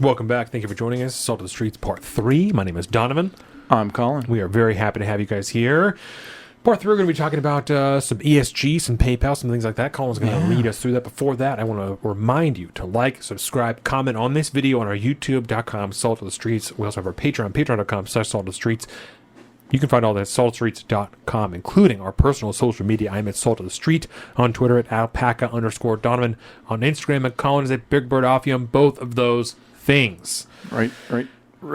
Welcome back. Thank you for joining us. Salt of the Streets Part 3. My name is Donovan. I'm Colin. We are very happy to have you guys here. Part 3, we're going to be talking about some ESG, some PayPal, some things like that. Colin's going to lead us through that. Before that, I want to remind you to like, subscribe, comment on this video on our youtube.com, Salt of the Streets. We also have our Patreon, patreon.com/Salt of the Streets. You can find all that at saltofthestreets.com, including our personal social media. I'm at Salt of the Street on Twitter at alpaca_Donovan. On Instagram at Colin is at Big Bird Ophium. Both of those things. Right there.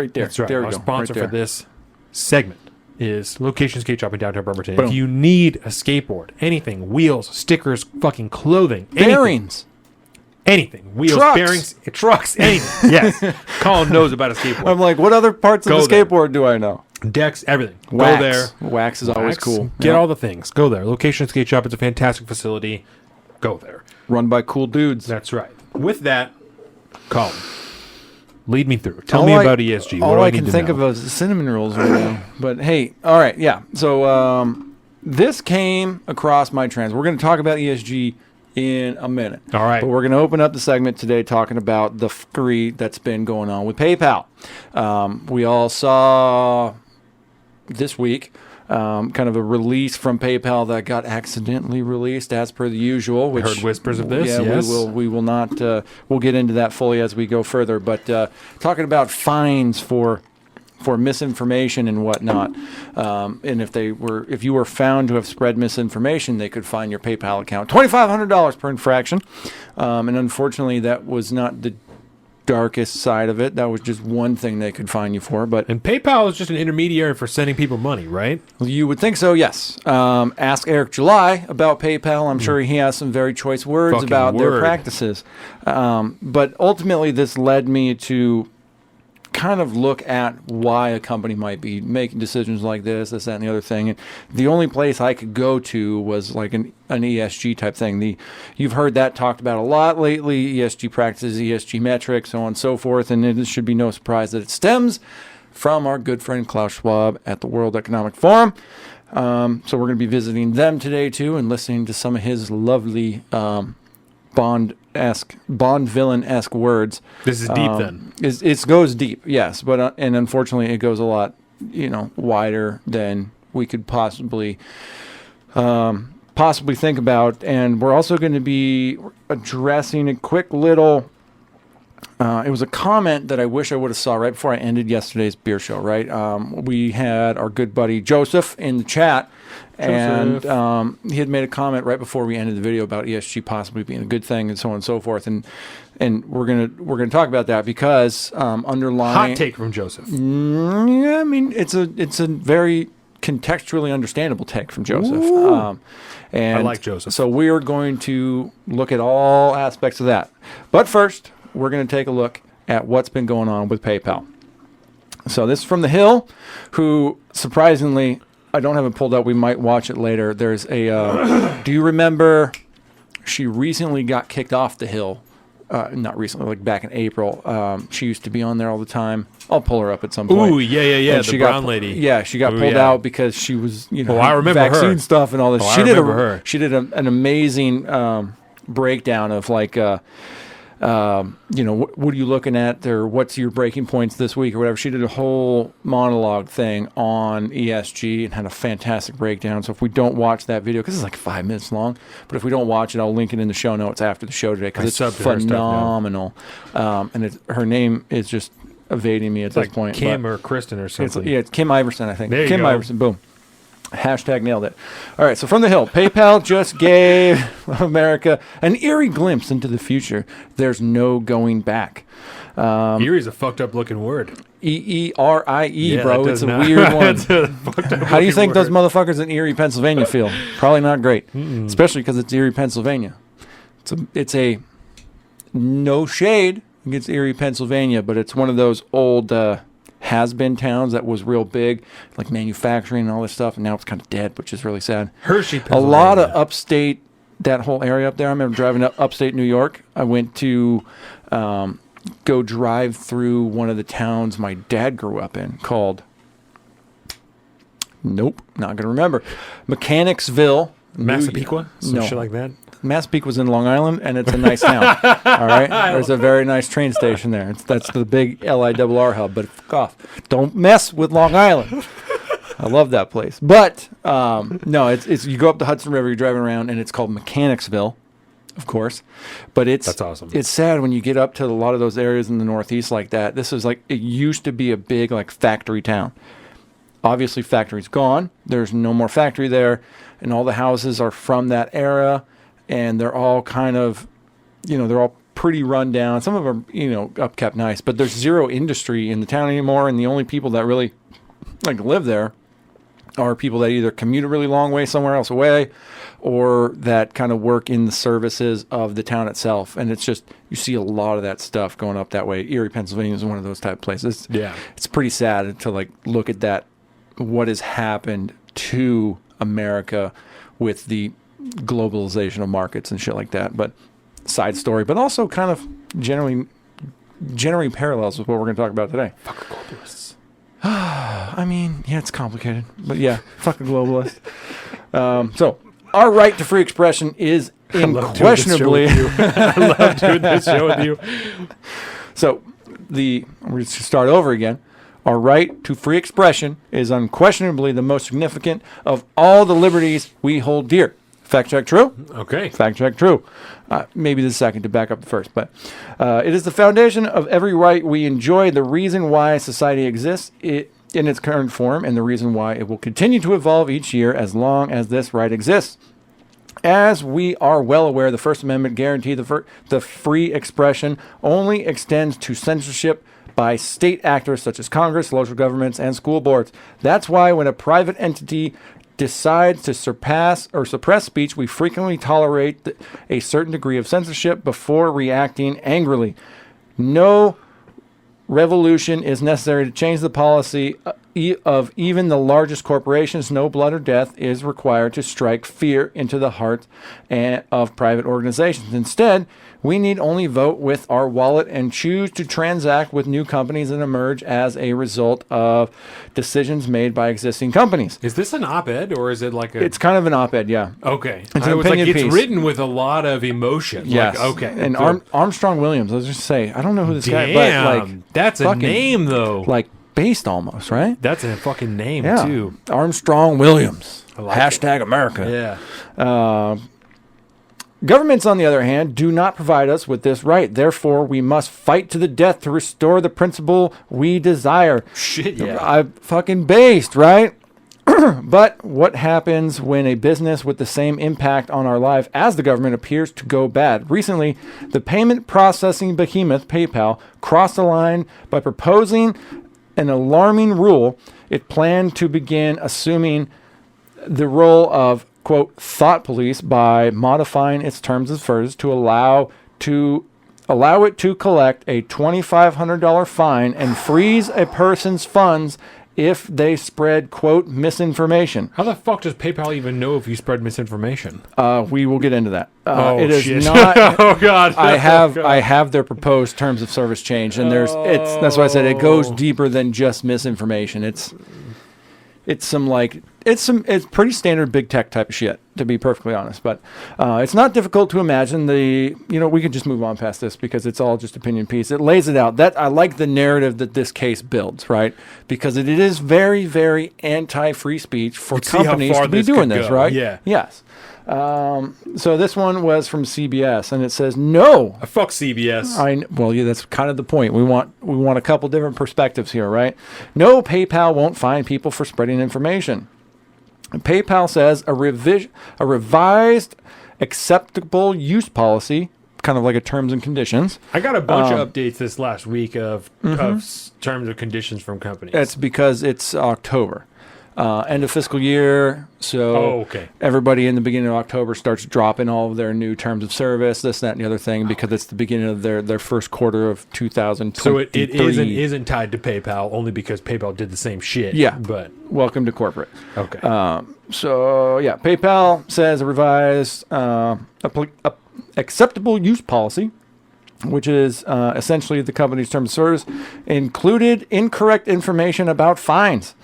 That's right. There we Our go. sponsor Right for this segment is Location Skate Shop in downtown Bremerton. Boom. If you need a skateboard, anything, wheels, stickers, fucking clothing, Bearings. anything, wheels, Trucks. bearings, trucks, anything. Yes, Colin knows about a skateboard. I'm like, what other parts of Go the there. skateboard do I know? Decks, everything. Wax. Go there. Wax is always cool. Get Yep. all the things. Go there. Location Skate Shop. It's a fantastic facility. Go there. Run by cool dudes. That's right. With that, Colin, lead me through. Tell me about ESG. All What do I need can to think know? of is cinnamon rolls right now. But hey, all right, yeah. So this came across my trends. We're going to talk about ESG in a minute. All right. But we're going to open up the segment today talking about the fuckery that's been going on with PayPal. We all saw this week kind of a release from PayPal that got accidentally released as per the usual. Which, heard whispers of this, Yeah, yes. we will not. We'll get into that fully as we go further. But talking about fines for misinformation and whatnot, and if you were found to have spread misinformation, they could fine your PayPal account $2,500 per infraction. And unfortunately, that was not the darkest side of it. That was just one thing they could fine you for. But And PayPal is just an intermediary for sending people money, right? you would think so, yes. Ask Eric July about PayPal. I'm sure he has some very choice words Fucking about their word. practices. But ultimately, this led me to kind of look at why a company might be making decisions like this, that, and the other thing. And the only place I could go to was like an ESG type thing. You've heard that talked about a lot lately, ESG practices, ESG metrics, so on and so forth. And it should be no surprise that it stems from our good friend Klaus Schwab at the World Economic Forum. So we're going to be visiting them today too and listening to some of his lovely Bond villain-esque words. This is deep then. It goes deep, yes, but and unfortunately, it goes a lot, wider than we could possibly think about. And we're also going to be addressing a quick little. It was a comment that I wish I would have saw right before I ended yesterday's beer show. Right, we had our good buddy Joseph in the chat. And he had made a comment right before we ended the video about ESG possibly being a good thing and so on and so forth. And we're gonna talk about that because underlying Hot take from Joseph. Yeah, I mean it's a very contextually understandable take from Joseph. And I like Joseph. So we are going to look at all aspects of that. But first, we're going to take a look at what's been going on with PayPal. So this is from The Hill, who surprisingly, I don't have it pulled up. We might watch it later. There's a. Do you remember? She recently got kicked off The Hill. Not recently, like back in April. She used to be on there all the time. I'll pull her up at some point. Ooh, yeah. And The brown lady. Yeah, she got pulled out because she was, I remember vaccine her. stuff and all this. Oh, She I remember her. She did an amazing breakdown of like. What are you looking at or what's your breaking points this week or whatever. She did a whole monologue thing on ESG and had a fantastic breakdown. So if we don't watch that video, because it's like 5 minutes long, but if we don't watch it, I'll link it in the show notes after the show today because it's phenomenal. And her name is just evading me at this point. Kim or Kristen or something. It's Kim Iverson, I think. There you Kim go. Iverson, boom. Hashtag nailed it. All right, so from The Hill, PayPal just gave America an eerie glimpse into the future. There's no going back. Erie's a fucked up looking word. EERIE, bro. that It's does a not- weird one. That's a fucked up How do you looking think those word. motherfuckers in Erie, Pennsylvania feel? Probably not great, especially because it's Erie, Pennsylvania. It's a no shade against Erie, Pennsylvania, but it's one of those old has-been towns that was real big, like manufacturing and all this stuff, and now it's kind of dead, which is really sad. Hershey, A Pennsylvania. lot of upstate, that whole area up there. I remember driving up upstate New York. I went to go drive through one of the towns my dad grew up in called, nope, not going to remember, Mechanicsville, Massapequa? Some No. shit like that? Massapequa was in Long Island, and it's a nice town. All right, there's a very nice train station there. That's the big LIRR hub. But fuck off! Don't mess with Long Island. I love that place. But no, it's you go up the Hudson River, you're driving around, and it's called Mechanicsville, of course. But That's awesome. It's sad when you get up to a lot of those areas in the Northeast like that. This is like, it used to be a big like factory town. Obviously, factory's gone. There's no more factory there, and all the houses are from that era, and they're all kind of, they're all pretty run down. Some of them are, upkept nice, but there's zero industry in the town anymore, and the only people that really like live there are people that either commute a really long way somewhere else away, or that kind of work in the services of the town itself. And it's just, you see a lot of that stuff going up that way. Erie, Pennsylvania is one of those type of places. Yeah. It's pretty sad to like look at that, what has happened to America with the globalization of markets and shit like that. But side story, but also kind of generally parallels with what we're going to talk about today. Fuck globalists. I mean, yeah, it's complicated, but yeah, fuck a globalist. So our right to free expression is unquestionably. I love doing this show with you. So we're going to start over again. Our right to free expression is unquestionably the most significant of all the liberties we hold dear. Fact check true? Okay. Fact check true. Maybe the second to back up the first. But it is the foundation of every right we enjoy, the reason why society exists in its current form, and the reason why it will continue to evolve each year as long as this right exists. As we are well aware, the First Amendment guarantee the free expression only extends to censorship by state actors such as Congress, local governments, and school boards. That's why when a private entity decides to suppress speech, we frequently tolerate a certain degree of censorship before reacting angrily. No revolution is necessary to change the policy of even the largest corporations. No blood or death is required to strike fear into the heart of private organizations. Instead, we need only vote with our wallet and choose to transact with new companies that emerge as a result of decisions made by existing companies. Is this an op-ed or is it like a... It's kind of an op-ed, yeah. Okay. It's an opinion piece. It's written with a lot of emotion. Yes. Like, okay. And Armstrong Williams, let's just say, I don't know who this guy, but like... That's a name, though. Like, based almost, right? That's a fucking name, yeah. too. Armstrong Williams. Like Hashtag America. Yeah. Governments, on the other hand, do not provide us with this right. Therefore, we must fight to the death to restore the principle we desire. Shit, yeah. I'm fucking based, right? But what happens when a business with the same impact on our life as the government appears to go bad? Recently, the payment processing behemoth PayPal crossed the line by proposing an alarming rule. It planned to begin assuming the role of, quote, thought police by modifying its terms of service to allow it to collect a $2,500 fine and freeze a person's funds if they spread, quote, misinformation. How the fuck does PayPal even know if you spread misinformation? We will get into that. It is shit. not. Oh God! I have their proposed terms of service changed, and that's why I said it goes deeper than just misinformation. It's pretty standard big tech type of shit, to be perfectly honest. But it's not difficult to imagine we could just move on past this because it's all just opinion piece. It lays it out. That I like the narrative that this case builds, right? Because it is very, very anti-free speech for companies to be doing this, right? Yeah. Yes. So this one was from CBS, and it says no. Fuck CBS. Well, yeah, that's kind of the point. We want a couple different perspectives here, right? No, PayPal won't fine people for spreading information. PayPal says a revised acceptable use policy, kind of like a terms and conditions. I got a bunch of updates this last week of terms and conditions from companies. It's because it's October. End of fiscal year, so everybody in the beginning of October starts dropping all of their new terms of service, this, that, and the other thing, because it's the beginning of their first quarter of 2023. So it isn't tied to PayPal, only because PayPal did the same shit. Yeah, but welcome to corporate. Okay. PayPal says a revised acceptable use policy, which is essentially the company's terms of service, included incorrect information about fines.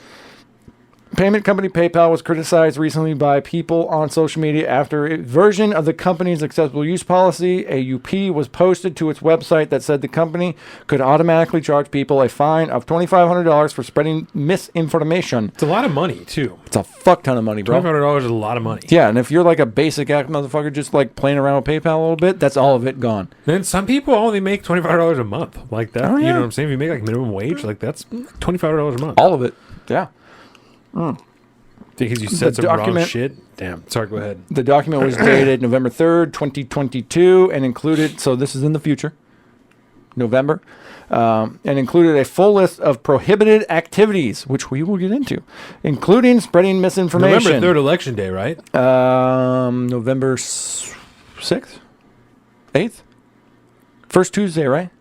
Payment company PayPal was criticized recently by people on social media after a version of the company's acceptable use policy, AUP, was posted to its website that said the company could automatically charge people a fine of $2,500 for spreading misinformation. It's a lot of money, too. It's a fuck ton of money, bro. $2,500 is a lot of money. Yeah, and if you're like a basic act motherfucker just like playing around with PayPal a little bit, that's all of it gone. Then some people only make $25 a month. Like that. Oh, yeah. You know what I'm saying? If you make like minimum wage, like that's $25 a month. All of it. Yeah. Because you said The some wrong document- shit. Damn. Sorry, go ahead. The document was dated November 3rd, 2022, and included, so this is in the future, November, and included a full list of prohibited activities, which we will get into, including spreading misinformation. November 3rd, election day, right? November 6th? 8th? First Tuesday, right?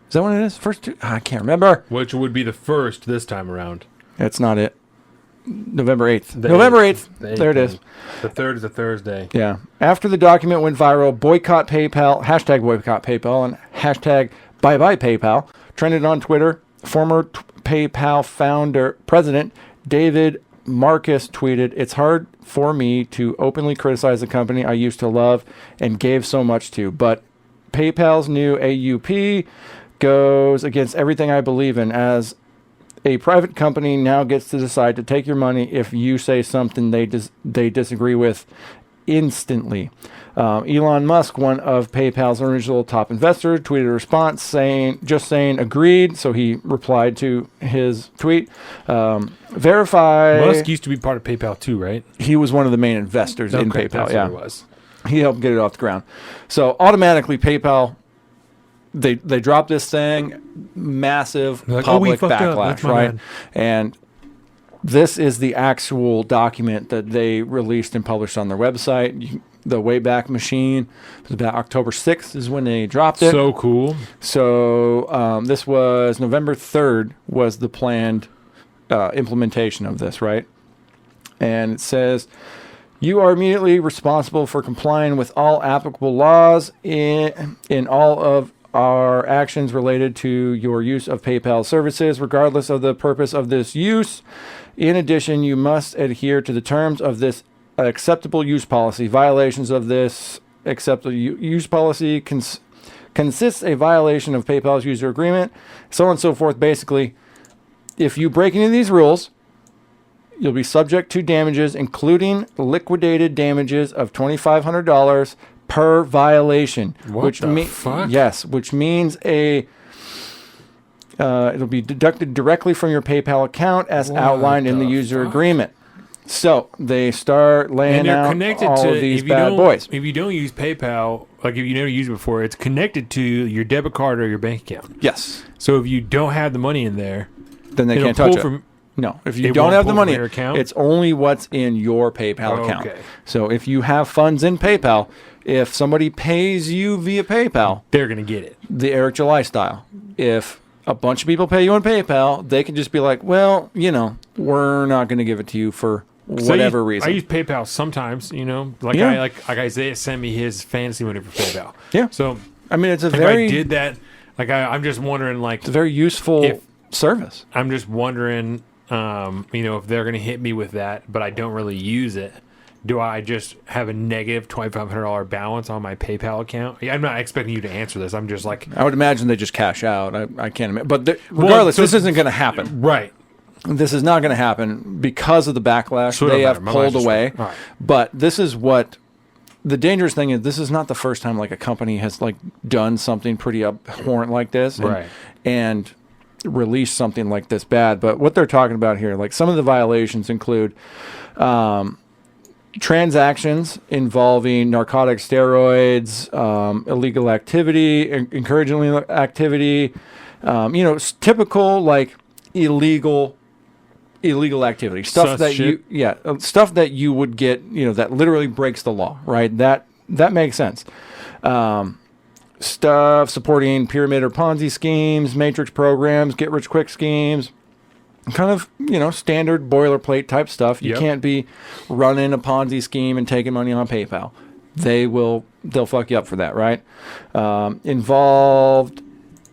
Is that what it is? First Tuesday? I can't remember. Which would be the first this time around. That's not it. November 8th. The November 8th. 8th. The There it is. The 3rd is a Thursday. Yeah. After the document went viral, boycott PayPal, hashtag boycott PayPal, and hashtag bye-bye PayPal trended on Twitter. Former PayPal president David Marcus tweeted, "It's hard for me to openly criticize the company I used to love and gave so much to, but PayPal's new AUP goes against everything I believe in. As a private company now gets to decide to take your money if you say something they disagree with instantly." Elon Musk, one of PayPal's original top investors, tweeted a response saying agreed. So he replied to his tweet. Verify. Musk used to be part of PayPal too, right? He was one of the main investors in Okay, PayPal. that's Yeah, what it was. he helped get it off the ground. So automatically PayPal, they dropped this thing, massive They're like, "Oh, we public fucked up. backlash, That's my right? bad." And this is the actual document that they released and published on their website. The Wayback Machine was about October 6th is when they dropped it. So cool. So this was November 3rd was the planned implementation of this, right? And it says, "You are immediately responsible for complying with all applicable laws in all of our actions related to your use of PayPal services, regardless of the purpose of this use. In addition, you must adhere to the terms of this acceptable use policy. Violations of this acceptable use policy consists a violation of PayPal's user agreement," so on and so forth. Basically, if you break any of these rules, you'll be subject to damages, including liquidated damages of $2,500 per violation. What the fuck? Yes, which means it'll be deducted directly from your PayPal account as What outlined in the the user fuck? agreement. So they start And laying they're out connected all to of these if you bad don't, boys. If you don't use PayPal, like if you never used it before, it's connected to your debit card or your bank account. Yes. So if you don't have the money in there, Then they it'll can't touch pull it. from. No, if you It don't won't have the pull money, from your account? it's only what's in your PayPal account. Okay. So if you have funds in PayPal, if somebody pays you via PayPal, They're gonna get it. the Eric July style, if a bunch of people pay you on PayPal, they can just be like, well, we're not going to give it to you for whatever reason. I use PayPal sometimes. Like Yeah. like Isaiah sent me his fantasy money for PayPal. Yeah. So I mean, it's a if very, I did that, like I'm just wondering, like it's a very useful If- service. I'm just wondering, if they're going to hit me with that, but I don't really use it. Do I just have a negative $2,500 balance on my PayPal account? I'm not expecting you to answer this. I'm just like, I would imagine they just cash out. I can't imagine. But regardless, so- this isn't going to happen. right. This is not going to happen because of the backlash. So it They don't have matter. My pulled mind's just away. right. All right. But this is what the dangerous thing is. This is not the first time like a company has like done something pretty abhorrent like this, Right. and released something like this bad. But what they're talking about here, like some of the violations include transactions involving narcotic steroids, illegal activity, encouraging illegal activity, typical like illegal activity, stuff Sus that shit. stuff that you would get, that literally breaks the law, right? That makes sense. Stuff supporting pyramid or Ponzi schemes, matrix programs, get rich quick schemes, kind of, standard boilerplate type stuff. You Yep. can't be running a Ponzi scheme and taking money on PayPal. They'll fuck you up for that, right? Involved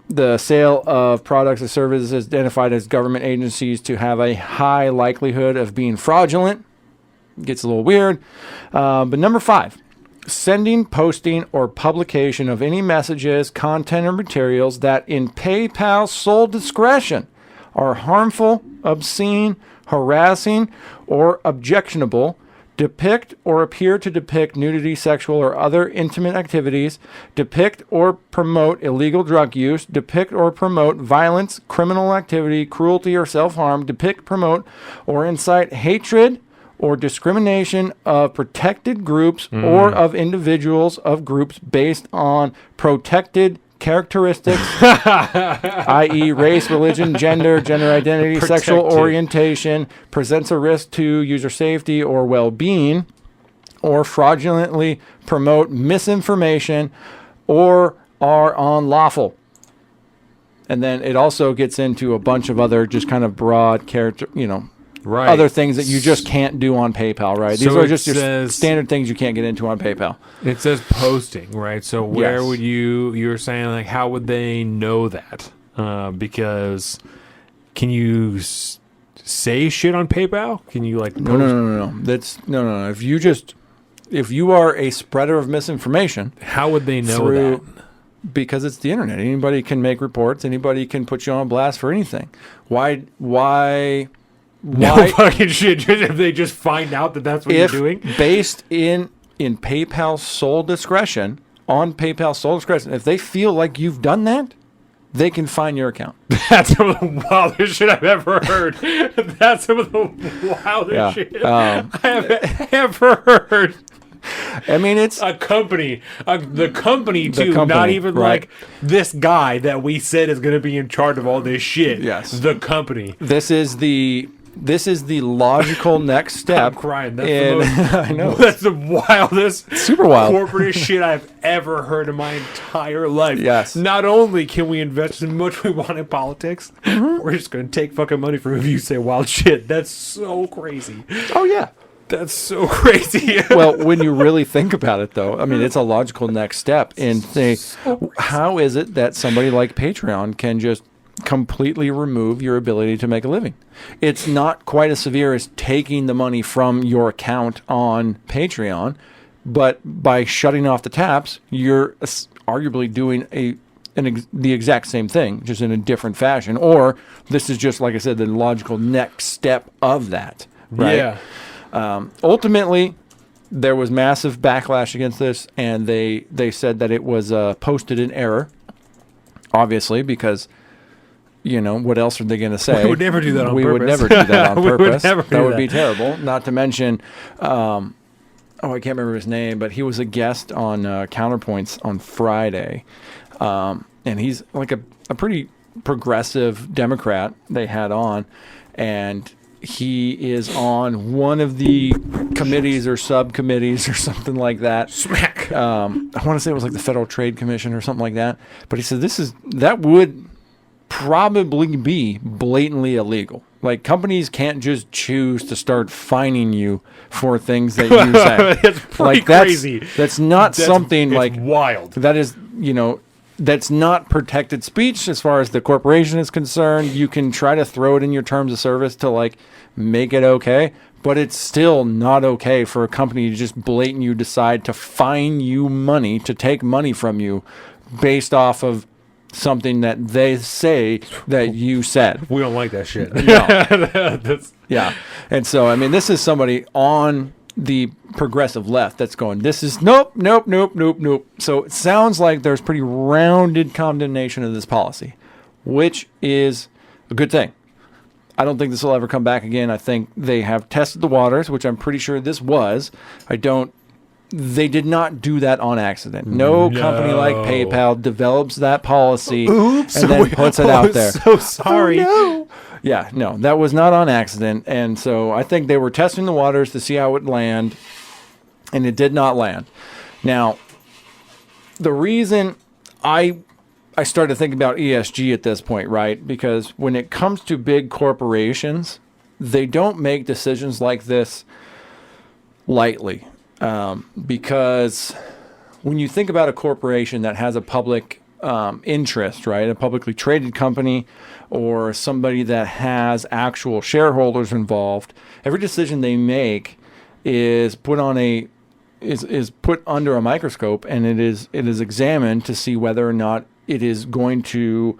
the sale of products or services identified as government agencies to have a high likelihood of being fraudulent. Gets a little weird. But number 5, sending, posting, or publication of any messages, content, or materials that in PayPal's sole discretion are harmful, obscene, harassing, or objectionable, depict or appear to depict nudity, sexual, or other intimate activities, depict or promote illegal drug use, depict or promote violence, criminal activity, cruelty, or self-harm, depict, promote, or incite hatred or discrimination of protected groups or of individuals of groups based on protected characteristics, i.e. race, religion, gender identity, sexual orientation, presents a risk to user safety or well-being, or fraudulently promote misinformation or are unlawful. And then it also gets into a bunch of other just kind of broad character, Right. other things that you just can't do on PayPal, right? These So are just your says- standard things you can't get into on PayPal. It says posting, right? So where Yes. would you were saying, like, how would they know that? Because can you say shit on PayPal? Can you, like, post? No. That's no. If you are a spreader of misinformation, How would they know through that? because it's the internet. Anybody can make reports. Anybody can put you on blast for anything. Why? No fucking shit. Just if they just find out that that's what you're doing. Based in PayPal's sole discretion, on PayPal's sole discretion, if they feel like you've done that, they can find your account. That's some of the wildest shit I've ever heard. That's some of the wildest shit I have ever heard. I mean, it's A company, the company too, company, not even right. like this guy that we said is going to be in charge of all this shit. Yes. The company. this is the logical next step. I'm crying. That's in, the most, I know. That's the wildest, Super wild. corporate shit I've ever heard in my entire life. Yes. Not only can we invest as much we want in politics, we're just going to take fucking money from if you say wild shit. That's so crazy. Oh yeah. That's so crazy. Well, when you really think about it, though, I mean, it's a logical next step. And say, how is it that somebody like Patreon can just completely remove your ability to make a living? It's not quite as severe as taking the money from your account on Patreon, but by shutting off the taps, you're arguably doing the exact same thing, just in a different fashion. Or this is just, like I said, the logical next step of that. Right? Yeah. Ultimately, there was massive backlash against this, and they said that it was posted in error, obviously, because, what else are they going to say? We would never do that on We purpose. would never do that on We would purpose. never do That would that. be terrible. Not to mention, I can't remember his name, but he was a guest on Counterpoints on Friday, and he's like a pretty progressive Democrat they had on, and he is on one of the committees or subcommittees or something like that. Smack. I want to say it was like the Federal Trade Commission or something like that. But he said that would probably be blatantly illegal. Like, companies can't just choose to start fining you for things that you say. That's pretty crazy. That's not something it's like wild. that is, that's not protected speech as far as the corporation is concerned. You can try to throw it in your terms of service to, like, make it okay, but it's still not okay for a company to just blatantly decide to fine you money, to take money from you based off of something that they say that you said. We don't like that shit. No. That's, Yeah. And so, I mean, this is somebody on the progressive left that's going, this is nope. So it sounds like there's pretty rounded condemnation of this policy, which is a good thing. I don't think this will ever come back again. I think they have tested the waters, which I'm pretty sure this was. They did not do that on accident. No company like PayPal develops that policy and then puts it out there. So sorry. Oh, no. Yeah, no, that was not on accident. And so I think they were testing the waters to see how it would land, and it did not land. Now, the reason I started thinking about ESG at this point, right? Because when it comes to big corporations, they don't make decisions like this lightly. Because when you think about a corporation that has a public interest, right? A publicly traded company or somebody that has actual shareholders involved, every decision they make is put on is put under a microscope, and it is examined to see whether or not it is going to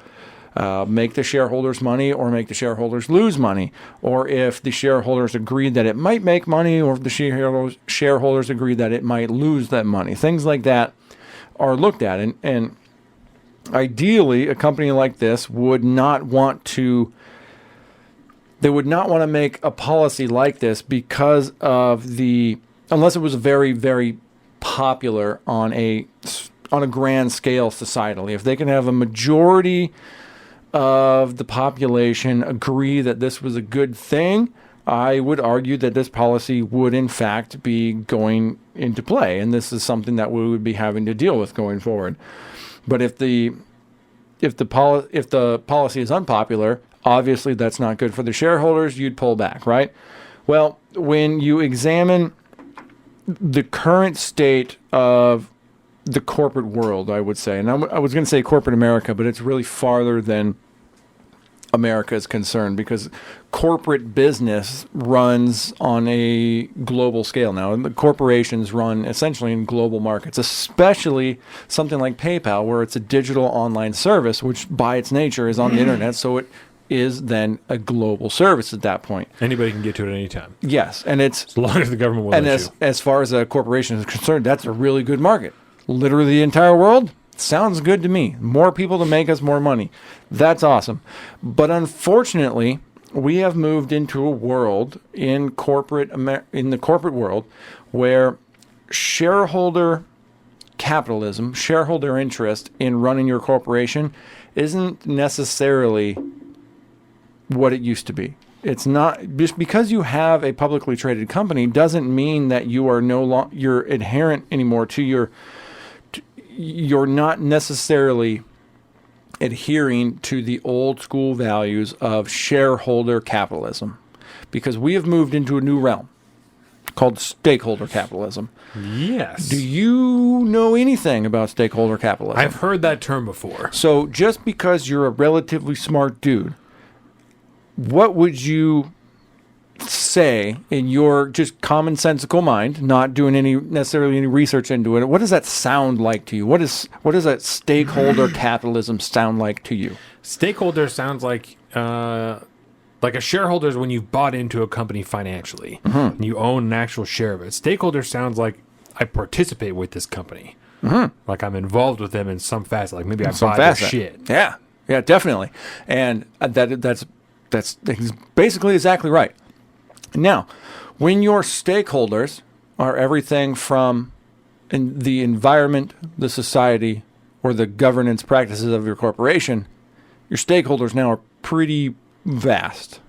make the shareholders money or make the shareholders lose money, or if the shareholders agree that it might make money, or if the shareholders agree that it might lose that money. Things like that are looked at, and ideally, a company like this would not want to. They would not want to make a policy like this because of unless it was very, very popular on a grand scale societally. If they can have a majority of the population agree that this was a good thing, I would argue that this policy would in fact be going into play, and this is something that we would be having to deal with going forward. But if the policy is unpopular, obviously that's not good for the shareholders. You'd pull back, right? Well, when you examine the current state of the corporate world, I would say, and I was going to say corporate America, but it's really farther than America is concerned, because corporate business runs on a global scale now, and the corporations run essentially in global markets, especially something like PayPal, where it's a digital online service, which by its nature is on the internet, so it is then a global service at that point. Anybody can get to it at any time. Yes, and it's as long as the government will and let you. as far as a corporation is concerned, that's a really good market. Literally the entire world. Sounds good to me. More people to make us more money. That's awesome. But unfortunately, we have moved into a world in the corporate world where shareholder capitalism, shareholder interest in running your corporation isn't necessarily what it used to be. It's not just because you have a publicly traded company doesn't mean that you are you're adherent anymore to you're not necessarily adhering to the old school values of shareholder capitalism, because we have moved into a new realm called stakeholder capitalism. Yes. Do you know anything about stakeholder capitalism? I've heard that term before. So just because you're a relatively smart dude, what would you say in your just commonsensical mind, not doing necessarily any research into it? What does that sound like to you? What does that stakeholder capitalism sound like to you? Stakeholder sounds like a shareholder is when you've bought into a company financially and you own an actual share of it. Stakeholder sounds like I participate with this company, like I'm involved with them in some facet. Like maybe I buy their shit. Yeah, definitely, and that's basically exactly right. Now, when your stakeholders are everything from the environment, the society, or the governance practices of your corporation, your stakeholders now are pretty vast,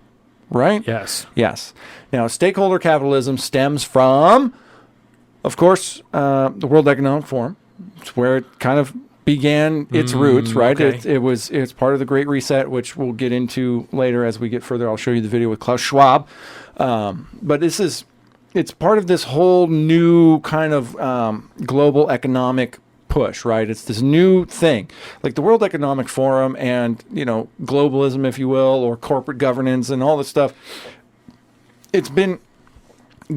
right? Yes. Yes. Now, stakeholder capitalism stems from, of course, the World Economic Forum. It's where it kind of began its roots, right? Okay. It's part of the Great Reset, which we'll get into later as we get further. I'll show you the video with Klaus Schwab. But it's part of this whole new kind of global economic push, right? It's this new thing, like the World Economic Forum and, globalism, if you will, or corporate governance and all this stuff. It's been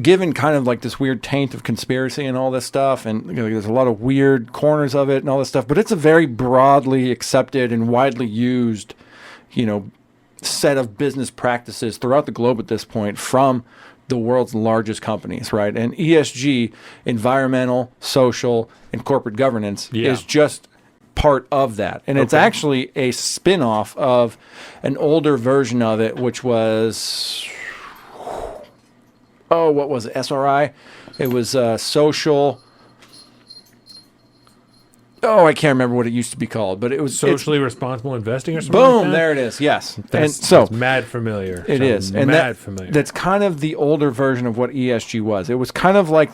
given kind of like this weird taint of conspiracy and all this stuff, and there's a lot of weird corners of it and all this stuff, but it's a very broadly accepted and widely used, set of business practices throughout the globe at this point from the world's largest companies, right? And ESG, environmental, social, and corporate governance, is just part of that. And it's actually a spin-off of an older version of it, which was... what was it? SRI? It was social... I can't remember what it used to be called, but it was... Socially responsible investing or something boom, like that? there it is, yes. That's mad familiar. It is. And familiar. That's kind of the older version of what ESG was. It was kind of like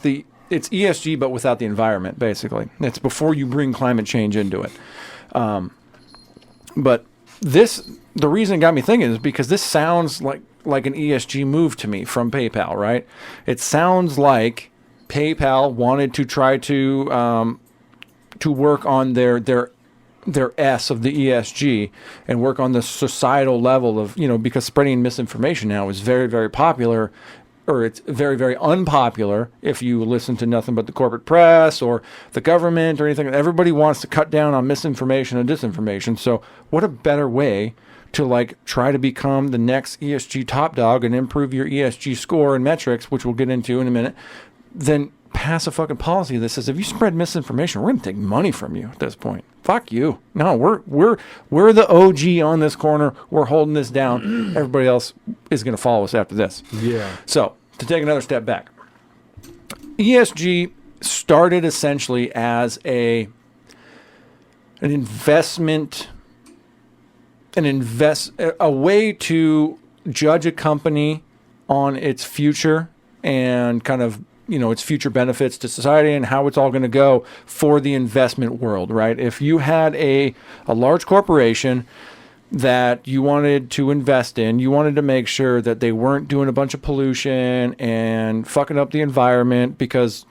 it's ESG, but without the environment, basically. It's before you bring climate change into it. But the reason it got me thinking is because this sounds like an ESG move to me from PayPal, right? It sounds like PayPal wanted to try to work on their their S of the ESG and work on the societal level of, because spreading misinformation now is very, very popular, or it's very, very unpopular if you listen to nothing but the corporate press or the government or anything. Everybody wants to cut down on misinformation and disinformation. So what a better way to try to become the next ESG top dog and improve your ESG score and metrics, which we'll get into in a minute, than pass a fucking policy that says if you spread misinformation, we're going to take money from you at this point. Fuck you. No, we're the OG on this corner. We're holding this down. Everybody else is going to follow us after this. Yeah. So, to take another step back, ESG started essentially as an investment, a way to judge a company on its future and kind of its future benefits to society and how it's all going to go for the investment world, right? If you had a large corporation that you wanted to invest in, you wanted to make sure that they weren't doing a bunch of pollution and fucking up the environment, because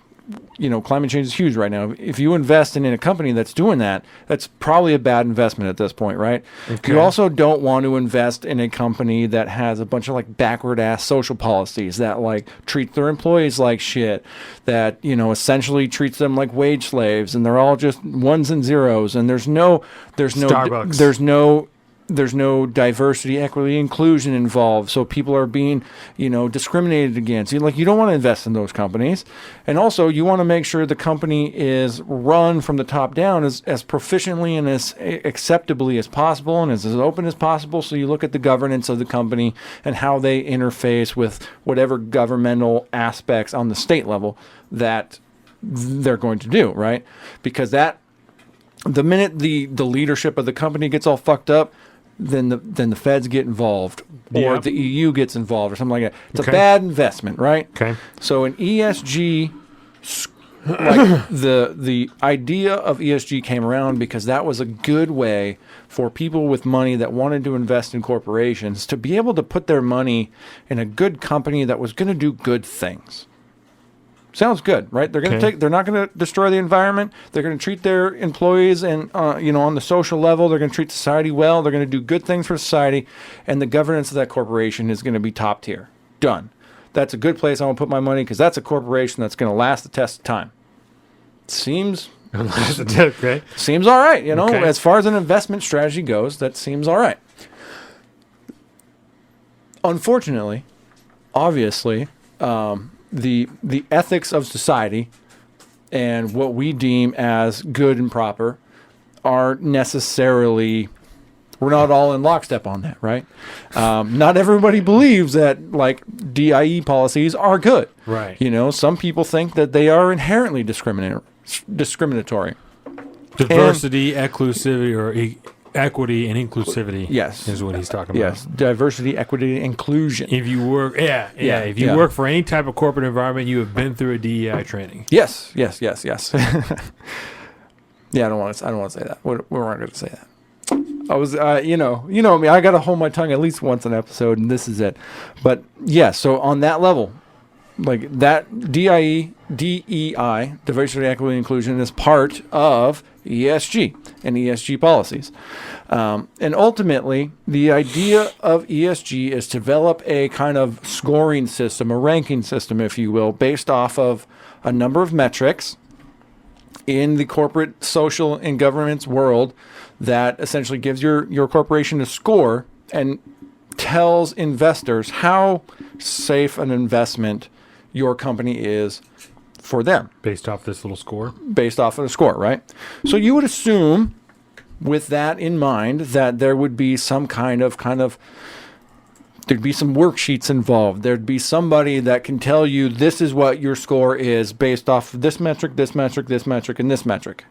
climate change is huge right now. If you invest in a company that's doing that, that's probably a bad investment at this point, right? Okay. You also don't want to invest in a company that has a bunch of backward ass social policies that treat their employees like shit, that essentially treats them like wage slaves, and they're all just ones and zeros, and there's no Starbucks. There's no diversity, equity, inclusion involved. So people are being, discriminated against. You don't want to invest in those companies. And also you want to make sure the company is run from the top down as proficiently and as acceptably as possible and as open as possible. So you look at the governance of the company and how they interface with whatever governmental aspects on the state level that they're going to do, right? Because the minute the leadership of the company gets all fucked up, then the feds get involved, or the EU gets involved, or something like that. It's a bad investment, right? Okay. So an ESG, the idea of ESG came around because that was a good way for people with money that wanted to invest in corporations to be able to put their money in a good company that was going to do good things. Sounds good, right? They're going to they're not going to destroy the environment. They're going to treat their employees and, on the social level, they're going to treat society well. They're going to do good things for society. And the governance of that corporation is going to be top tier. Done. That's a good place I want to put my money because that's a corporation that's going to last the test of time. Seems okay. Seems all right. Okay. As far as an investment strategy goes, that seems all right. Unfortunately, obviously, the ethics of society and what we deem as good and proper aren't necessarily, we're not all in lockstep on that, right? Not everybody believes that DIE policies are good. Right. Some people think that they are inherently discriminatory. Diversity, exclusivity, or equity and inclusivity. Yes, is what he's talking about. Yes, diversity, equity, inclusion. If you work, if you work for any type of corporate environment, you have been through a DEI training. Yes. Yeah, I don't want to say that. We're not going to say that. I was, you know me. I got to hold my tongue at least once an episode, and this is it. But yeah, so on that level, that DEI, diversity, equity, and inclusion, is part of ESG and ESG policies. And ultimately, the idea of ESG is to develop a kind of scoring system, a ranking system, if you will, based off of a number of metrics in the corporate, social, and governance world that essentially gives your corporation a score and tells investors how safe an investment your company is for them. Based off this little score? Based off of the score, right? So you would assume, with that in mind, that there would be some kind of there'd be some worksheets involved. There'd be somebody that can tell you this is what your score is based off of this metric, this metric, this metric, and this metric.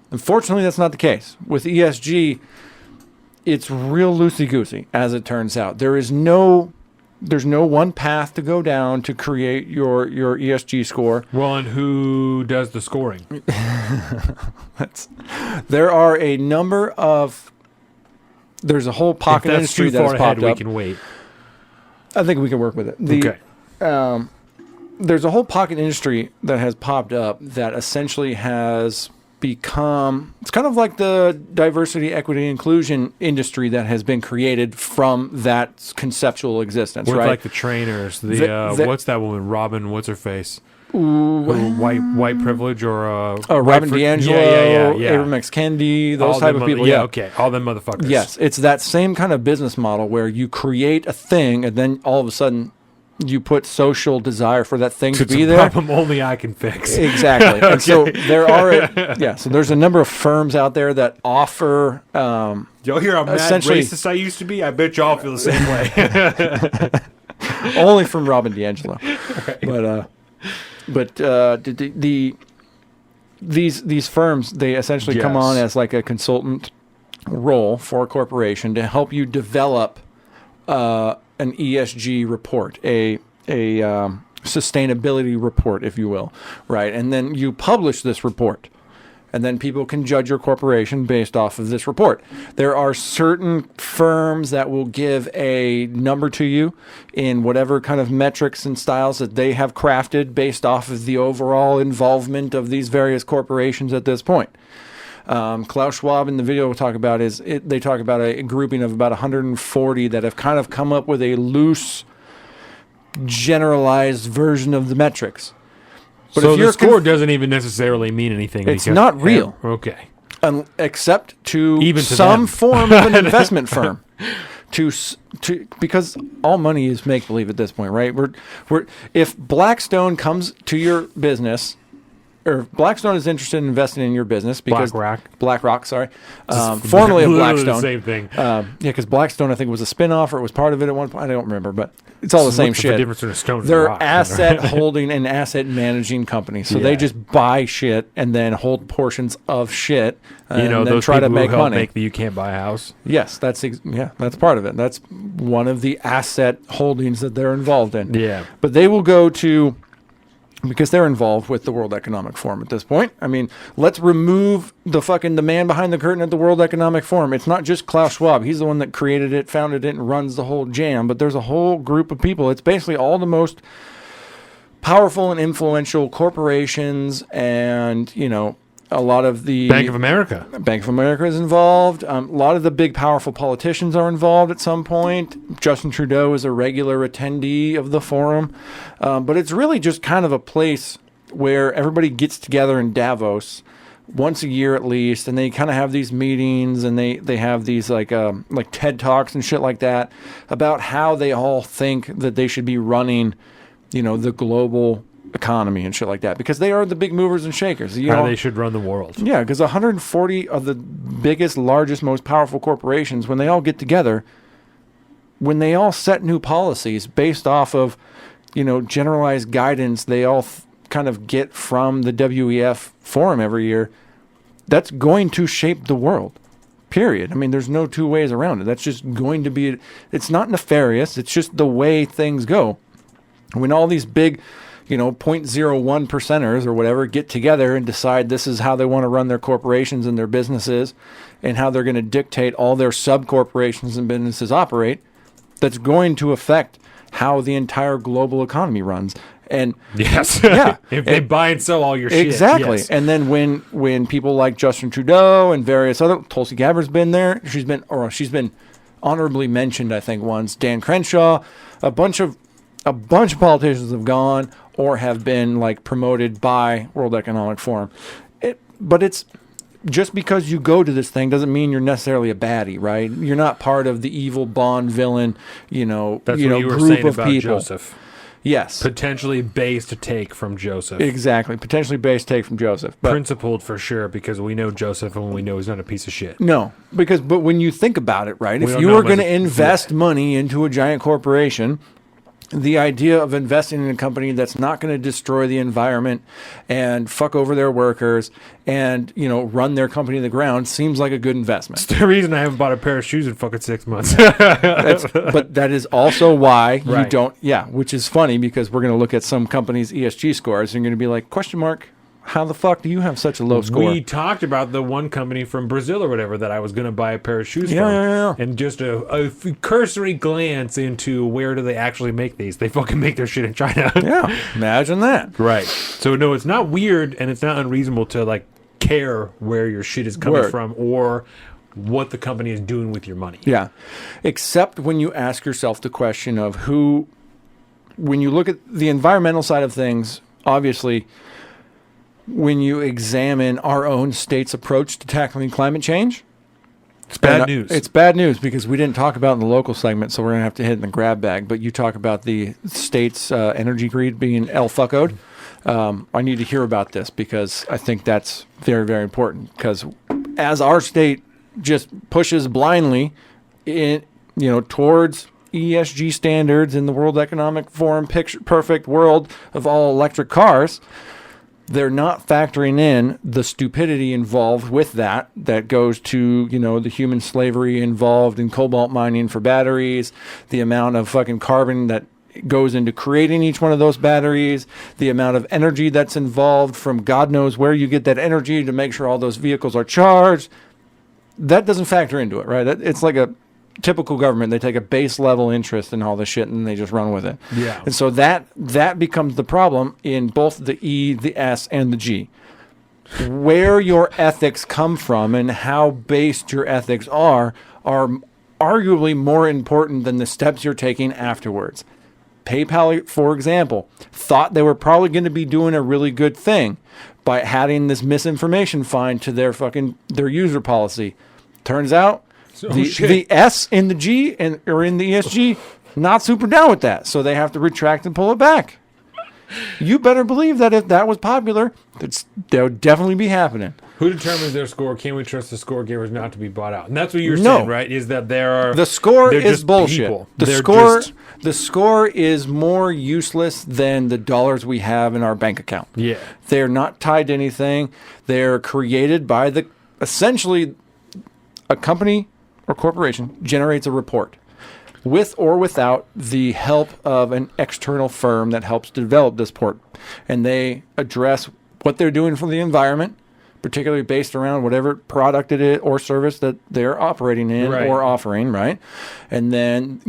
Unfortunately, that's not the case. With ESG, it's real loosey-goosey, as it turns out. There's no one path to go down to create your ESG score. Well, and who does the scoring? There are a number of... There's a whole pocket industry that's popped up. We can wait. I think we can work with it. There's a whole pocket industry that has popped up that essentially has become, it's kind of like the diversity, equity, inclusion industry that has been created from that conceptual existence, With right? like the trainers, the what's that woman? Robin, what's her face? Ooh, White privilege or Robin DiAngelo, yeah. Abram X. Kendi, those All type them of people. yeah, okay, all them motherfuckers. Yes, it's that same kind of business model where you create a thing and then all of a sudden you put social desire for that thing to It's be a there. problem only I can fix. Exactly. And so there are, so there's a number of firms out there that offer. Y'all hear how mad essentially- racist I used to be? I bet y'all feel the same way. Only from Robin DiAngelo. But these firms, they essentially come Yes. on as like a consultant role for a corporation to help you develop an ESG report, a sustainability report, if you will, right? And then you publish this report. And then people can judge your corporation based off of this report. There are certain firms that will give a number to you in whatever kind of metrics and styles that they have crafted based off of the overall involvement of these various corporations at this point. Klaus Schwab in the video we'll talk about they talk about a grouping of about 140 that have kind of come up with a loose, generalized version of the metrics. But So if the you're score doesn't even necessarily mean anything. It's not real. Okay. Except to Even to some them. form of an investment firm, because all money is make believe at this point, right? If Blackstone comes to your business, or Blackstone is interested in investing in your business because BlackRock, sorry, formerly of Literally Blackstone, the same thing. because Blackstone I think was a spinoff or it was part of it at one point. I don't remember, but it's all the same What's the shit. difference between a stone and a They're rock? asset holding and asset managing companies. So they Yeah. just buy shit and then hold portions of shit and then those try to people who make help money. make the You Can't Buy a House. Yes, that's part of it. That's one of the asset holdings that they're involved in. Yeah. But they will go to, because they're involved with the World Economic Forum at this point. I mean, let's remove the man behind the curtain at the World Economic Forum. It's not just Klaus Schwab. He's the one that created it, founded it, and runs the whole jam. But there's a whole group of people. It's basically all the most powerful and influential corporations and, a lot of the Bank of America. Bank of America is involved. A lot of the big, powerful politicians are involved at some point. Justin Trudeau is a regular attendee of the forum. But it's really just kind of a place where everybody gets together in Davos once a year at least, and they kind of have these meetings, and they have these like TED Talks and shit like that about how they all think that they should be running, the global economy and shit like that, because they are the big movers and shakers. How they should run the world. Yeah, because 140 of the biggest, largest, most powerful corporations, when they all get together, when they all set new policies based off of, generalized guidance they all kind of get from the WEF forum every year, that's going to shape the world. Period. I mean, there's no two ways around it. That's just going to be, it's not nefarious. It's just the way things go. When all these big 0.01 percenters or whatever get together and decide this is how they want to run their corporations and their businesses and how they're going to dictate all their sub-corporations and businesses operate, that's going to affect how the entire global economy runs. And yes, yeah, if they buy and sell all your shit, exactly. yes. And then when people like Justin Trudeau and various other, Tulsi Gabbard's been there. She's been honorably mentioned, I think, once. Dan Crenshaw, a bunch of politicians have gone or have been like promoted by World Economic Forum. But it's just because you go to this thing doesn't mean you're necessarily a baddie, right? You're not part of the evil Bond villain, That's what you were group saying of about people. Joseph. Yes, Potentially based take from Joseph. exactly. Potentially based take from Joseph, but Principled for sure, because we know Joseph and we know he's not a piece of shit. no, but when you think about it, right? If don't you know were him going as to a- invest money into a giant corporation, the idea of investing in a company that's not going to destroy the environment and fuck over their workers and, run their company to the ground seems like a good investment. It's the reason I haven't bought a pair of shoes in fucking 6 months. But that is also why you Right. don't, which is funny because we're going to look at some companies' ESG scores and you're going to be like, question mark, how the fuck do you have such a low score? We talked about the one company from Brazil or whatever that I was going to buy a pair of shoes from. Yeah. And just a cursory glance into where do they actually make these. They fucking make their shit in China. Yeah, imagine that. Right. So, no, it's not weird and it's not unreasonable to, like, care where your shit is coming Word. from or what the company is doing with your money. Yeah. Except when you ask yourself the question of who, when you look at the environmental side of things, obviously, when you examine our own state's approach to tackling climate change, It's bad news. It's bad news because we didn't talk about it in the local segment, so we're going to have to hit in the grab bag. But you talk about the state's energy greed being el fuckoed. I need to hear about this because I think that's very, very important. Because as our state just pushes blindly towards ESG standards in the World Economic Forum perfect world of all electric cars, they're not factoring in the stupidity involved with that goes to, the human slavery involved in cobalt mining for batteries, the amount of fucking carbon that goes into creating each one of those batteries, the amount of energy that's involved from God knows where you get that energy to make sure all those vehicles are charged. That doesn't factor into it, right? It's like a typical government. They take a base level interest in all this shit and they just run with it. Yeah. And so that becomes the problem in both the E, the S, and the G. Where your ethics come from and how based your ethics are arguably more important than the steps you're taking afterwards. PayPal, for example, thought they were probably going to be doing a really good thing by adding this misinformation fine to their user policy. Turns out the S in the G or in the ESG not super down with that, so they have to retract and pull it back. You better believe that if that was popular, that would definitely be happening. Who determines their score? Can we trust the score givers not to be bought out? And that's what you're saying, right? Is that the score is bullshit. People. The score is more useless than the dollars we have in our bank account. Yeah, they're not tied to anything. They're created by essentially a company or corporation generates a report with or without the help of an external firm that helps develop this report, and they address what they're doing for the environment, particularly based around whatever product it is or service that they're operating in or offering, right? And then,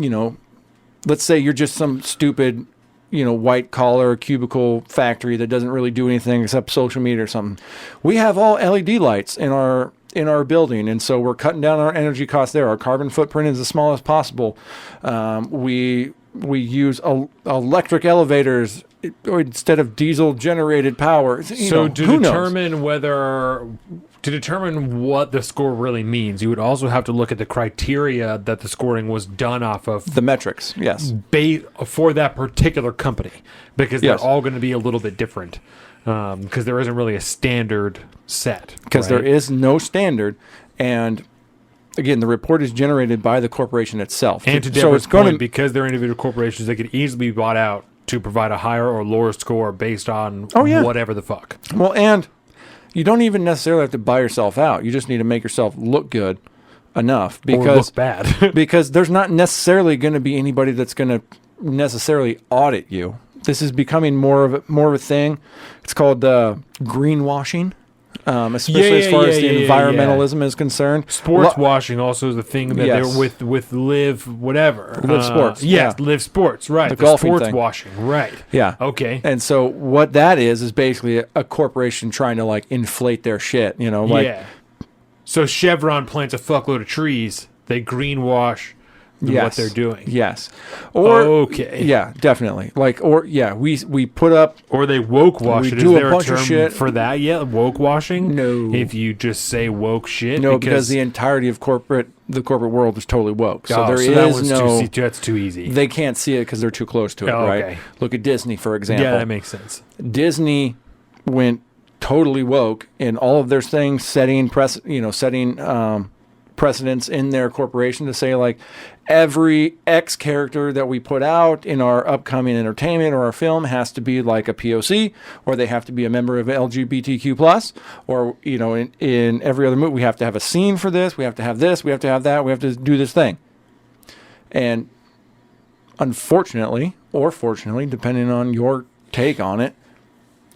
let's say you're just some stupid, white collar cubicle factory that doesn't really do anything except social media or something. We have all LED lights in our building, and so we're cutting down our energy costs there. Our carbon footprint is as small as possible. We use electric elevators instead of diesel generated power. To determine what the score really means, you would also have to look at the criteria that the scoring was done off of. The metrics, yes. For that particular company, because they're all going to be a little bit different. Because there isn't really a standard set. Because there is no standard, and again, the report is generated by the corporation itself. And to Deborah's point, because they're individual corporations, they could easily be bought out to provide a higher or lower score based on whatever the fuck. Well, and you don't even necessarily have to buy yourself out. You just need to make yourself look good enough. Or look bad. Because there's not necessarily going to be anybody that's going to necessarily audit you. This is becoming more of a thing. It's called greenwashing, especially as far as the environmentalism is concerned. Sports washing also is a thing that they're with Live whatever. Live Sports. Live Sports, right. The golfing sports thing. Washing, right. Yeah. Okay. And so what that is basically a corporation trying to inflate their shit, So Chevron plants a fuckload of trees, they greenwash what they're doing. Yes. Or yeah, definitely. We put up, or they woke wash it. Is there a term shit for that yet? Woke washing? No. If you just say woke shit? No, because the entirety of the corporate world is totally woke. So that's too easy. They can't see it because they're too close to it, right? Okay. Look at Disney, for example. Yeah, that makes sense. Disney went totally woke in all of their things, setting precedents in their corporation to say every X character that we put out in our upcoming entertainment or our film has to be like a POC, or they have to be a member of LGBTQ+, or in every other movie we have to have a scene for this, we have to have this, we have to have that, we have to do this thing. And unfortunately, or fortunately, depending on your take on it,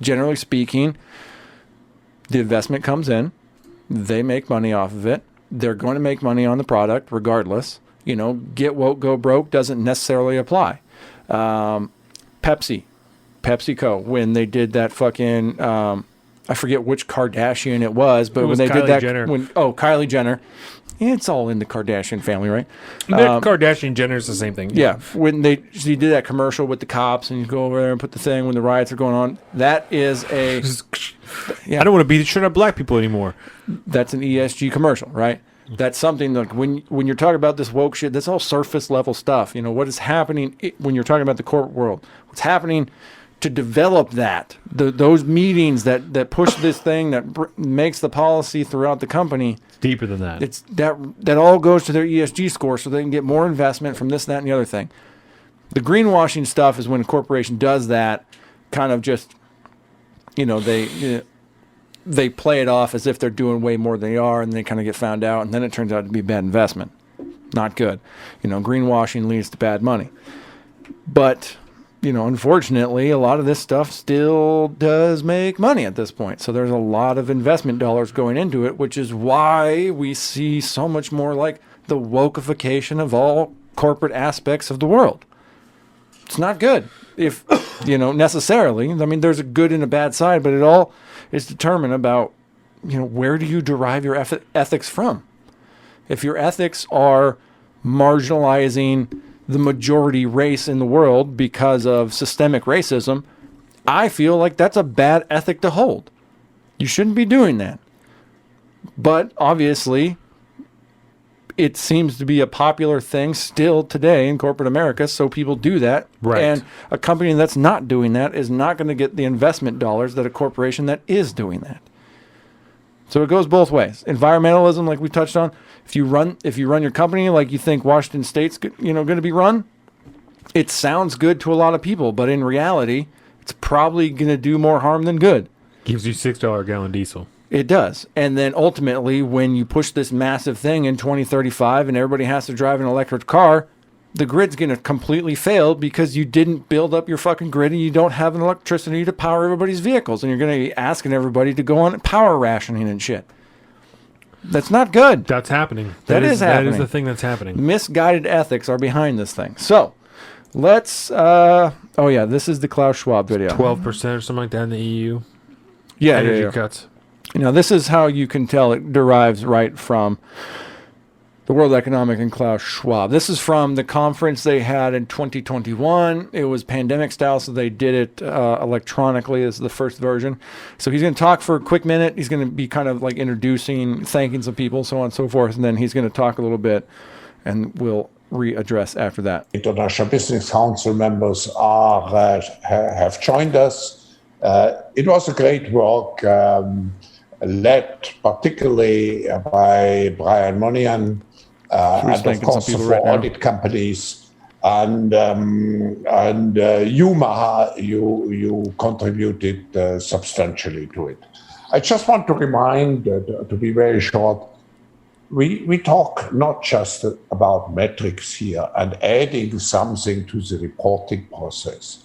generally speaking, the investment comes in, they make money off of it. They're going to make money on the product regardless. Get woke, go broke doesn't necessarily apply. PepsiCo, when they did that fucking I forget which Kardashian it was, but It was when they did Kylie that, Jenner. Kylie Jenner, it's all in the Kardashian family, right? Kardashian Jenner's the same thing. Yeah, when she did that commercial with the cops, and you go over there and put the thing when the riots are going on. That is I don't want to beat the shit out of black people anymore. That's an ESG commercial, right? That's something like when you're talking about this woke shit, that's all surface level stuff. You know, what is happening when you're talking about the corporate world? What's happening to develop that? Those meetings that push this thing that makes the policy throughout the company. Deeper than that. It's that all goes to their ESG score so they can get more investment from this, that, and the other thing. The greenwashing stuff is when a corporation does that, kind of just, they play it off as if they're doing way more than they are, and they kind of get found out, and then it turns out to be bad investment. Not good. Greenwashing leads to bad money. But, unfortunately, a lot of this stuff still does make money at this point. So there's a lot of investment dollars going into it, which is why we see so much more like the wokeification of all corporate aspects of the world. It's not good if, necessarily. I mean, there's a good and a bad side, but it all is determined about, where do you derive your ethics from? If your ethics are marginalizing the majority race in the world because of systemic racism, I feel like that's a bad ethic to hold. You shouldn't be doing that. But obviously, it seems to be a popular thing still today in corporate America, so people do that. Right. And a company that's not doing that is not going to get the investment dollars that a corporation that is doing that. So it goes both ways. Environmentalism, like we touched on, if you run your company like you think Washington State's going to be run, it sounds good to a lot of people, but in reality, it's probably going to do more harm than good. Gives you $6 a gallon diesel. It does. And then ultimately, when you push this massive thing in 2035 and everybody has to drive an electric car, the grid's going to completely fail because you didn't build up your fucking grid and you don't have an electricity to power everybody's vehicles. And you're going to be asking everybody to go on power rationing and shit. That's not good. That's happening. That is happening. That is the thing that's happening. Misguided ethics are behind this thing. So let's, this is the Klaus Schwab video. 12% or something like that in the EU. Yeah, Energy cuts. This is how you can tell it derives right from the World Economic and Klaus Schwab. This is from the conference they had in 2021. It was pandemic style, so they did it electronically. This is the first version. So he's going to talk for a quick minute. He's going to be kind of like introducing, thanking some people, so on and so forth. And then he's going to talk a little bit, and we'll readdress after that. International Business Council members have joined us. It was a great work, led particularly by Brian Moynihan, and of course the four audit companies, and you, Maha, you contributed substantially to it. I just want to remind, to be very short, we talk not just about metrics here and adding something to the reporting process.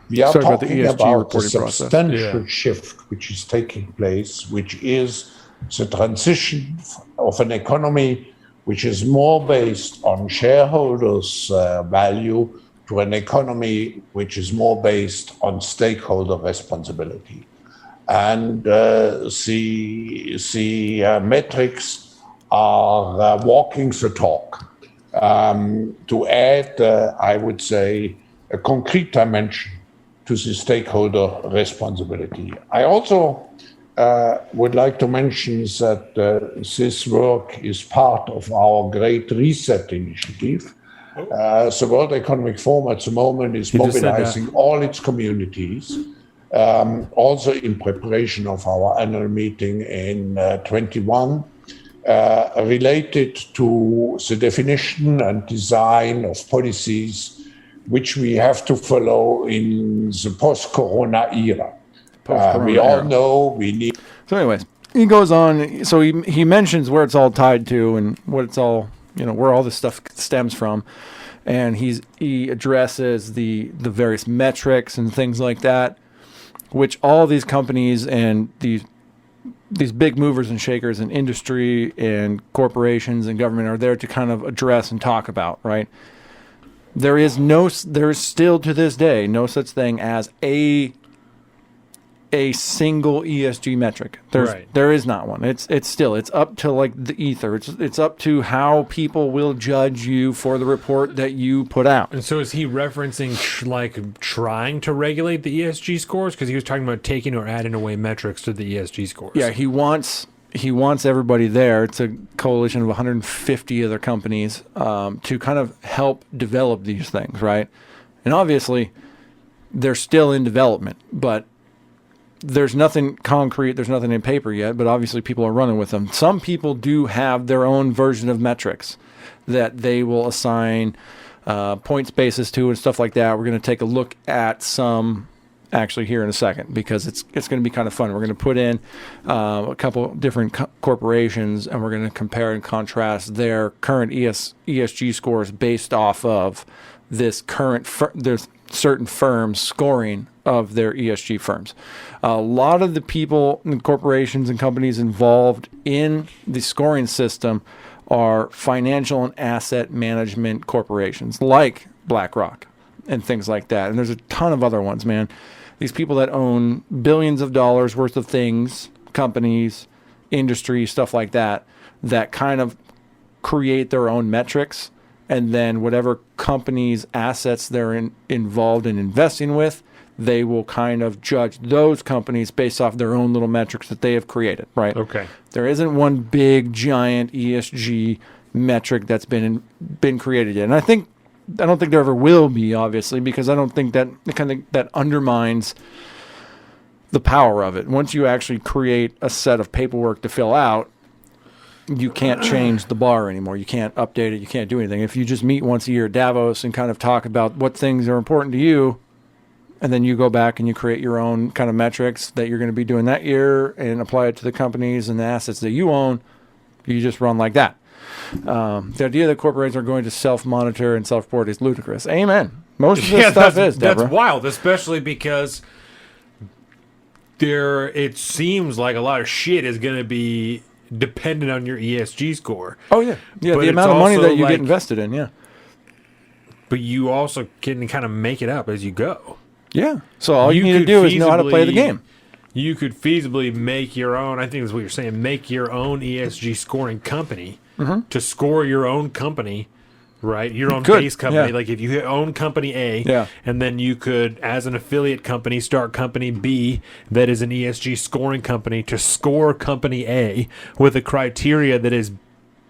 We are talking about the substantial shift which is taking place, which is the transition of an economy which is more based on shareholders' value to an economy which is more based on stakeholder responsibility. And the metrics are walking the talk. To add, I would say, a concrete dimension to the stakeholder responsibility. I also would like to mention that this work is part of our Great Reset initiative. The World Economic Forum at the moment is mobilizing all its communities, also in preparation of our annual meeting in 21, related to the definition and design of policies which we have to follow in the post-corona era. We all know we need... So anyways, he goes on. So he mentions where it's all tied to and what it's all, where all this stuff stems from. And he addresses the various metrics and things like that, which all these companies and these big movers and shakers in industry and corporations and government are there to kind of address and talk about, right? There is still to this day no such thing as a a single ESG metric. There is not one. It's up to like the ether. It's up to how people will judge you for the report that you put out. And so is he referencing trying to regulate the ESG scores? Because he was talking about taking or adding away metrics to the ESG scores. Yeah, he wants everybody there. It's a coalition of 150 other companies to kind of help develop these things, right? And obviously, they're still in development, but there's nothing concrete, there's nothing in paper yet, but obviously people are running with them. Some people do have their own version of metrics that they will assign point spaces to and stuff like that. We're going to take a look at some actually here in a second because it's going to be kind of fun. We're going to put in a couple different corporations and we're going to compare and contrast their current ESG scores based off of this current there's certain firms scoring of their ESG firms. A lot of the people and corporations and companies involved in the scoring system are financial and asset management corporations like BlackRock and things like that. And there's a ton of other ones, man. These people that own billions of dollars worth of things, companies, industry, stuff like that, that kind of create their own metrics. And then whatever company's assets they're involved in investing with, they will kind of judge those companies based off their own little metrics that they have created, right? Okay. There isn't one big, giant ESG metric that's been created yet. And I don't think there ever will be, obviously, because I don't think that undermines the power of it. Once you actually create a set of paperwork to fill out, you can't change the bar anymore. You can't update it. You can't do anything. If you just meet once a year at Davos and kind of talk about what things are important to you, and then you go back and you create your own kind of metrics that you're going to be doing that year and apply it to the companies and the assets that you own, you just run like that. The idea that corporations are going to self-monitor and self-report is ludicrous. Amen. Most of this stuff is, Deborah. That's wild, especially because it seems like a lot of shit is going to be dependent on your ESG score. Oh, yeah. Yeah, the amount of money that you get invested in, yeah. But you also can kind of make it up as you go. Yeah. So all you need to do is know how to play the game. You could feasibly make your own, I think that's what you're saying, make your own ESG scoring company to score your own company, right? Your own base company. Yeah. Like if you own company A, and then you could, as an affiliate company, start company B that is an ESG scoring company to score company A with a criteria that is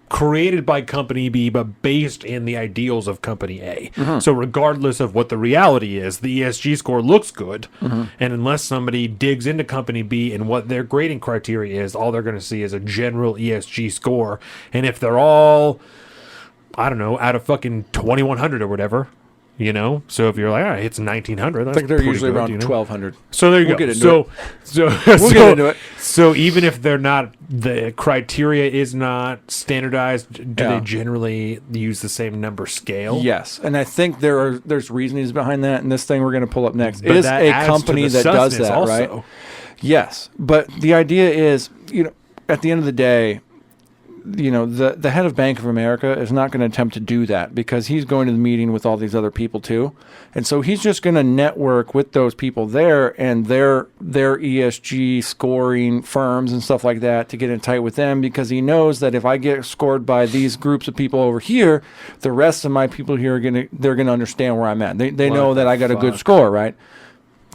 created by company B but based in the ideals of company A. So regardless of what the reality is, the ESG score looks good, and unless somebody digs into company B and what their grading criteria is, all they're going to see is a general ESG score. And if they're all, I don't know, out of fucking 2100 or whatever, you know, so if you're like, all right, it's 1900, that's I think they're usually good, around you know? 1200. So there you go. Get into it. We'll get into it. So even if they're not, the criteria is not standardized, do they generally use the same number scale? Yes, and I think there's reasonings behind that. And this thing we're going to pull up next But is that a adds company to the that does sustenance that, also. right? Yes, but the idea is, you know, at the end of the day, you know, the head of Bank of America is not going to attempt to do that because he's going to the meeting with all these other people too. And so he's just going to network with those people there and their ESG scoring firms and stuff like that to get in tight with them, because he knows that if I get scored by these groups of people over here, the rest of my people here they're going to understand where I'm at. They know that I got a good score, right?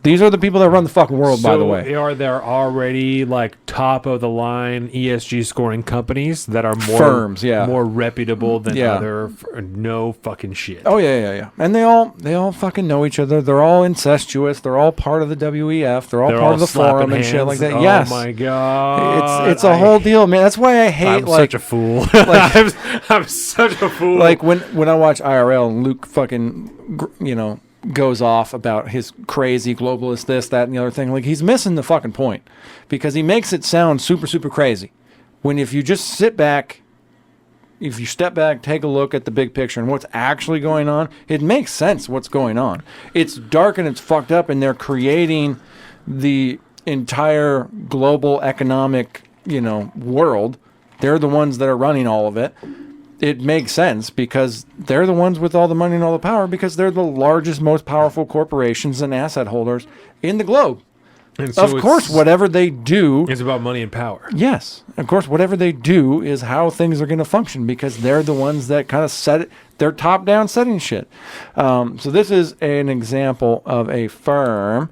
These are the people that run the fucking world, by the way. Are there already like top of the line ESG scoring companies that are more firms, more reputable than other? No fucking shit. Oh yeah. And they all fucking know each other. They're all incestuous. They're all part of the WEF. They're all part of the forum and shit like that. Oh yes. my god. It's a whole deal, man. That's why I hate. I'm like, such a fool. Like, I'm such a fool. Like when I watch IRL and Luke fucking, you know, goes off about his crazy globalist this, that, and the other thing. Like, he's missing the fucking point because he makes it sound super, super crazy. When if you just sit back, if you step back, take a look at the big picture and what's actually going on, it makes sense what's going on. It's dark and it's fucked up, and they're creating the entire global economic, you know, world. They're the ones that are running all of it. It makes sense because they're the ones with all the money and all the power, because they're the largest, most powerful corporations and asset holders in the globe. And so of course, whatever they do it's about money and power. Yes. Of course, whatever they do is how things are going to function because they're the ones that kind of set it. They're top-down setting shit. So this is an example of a firm.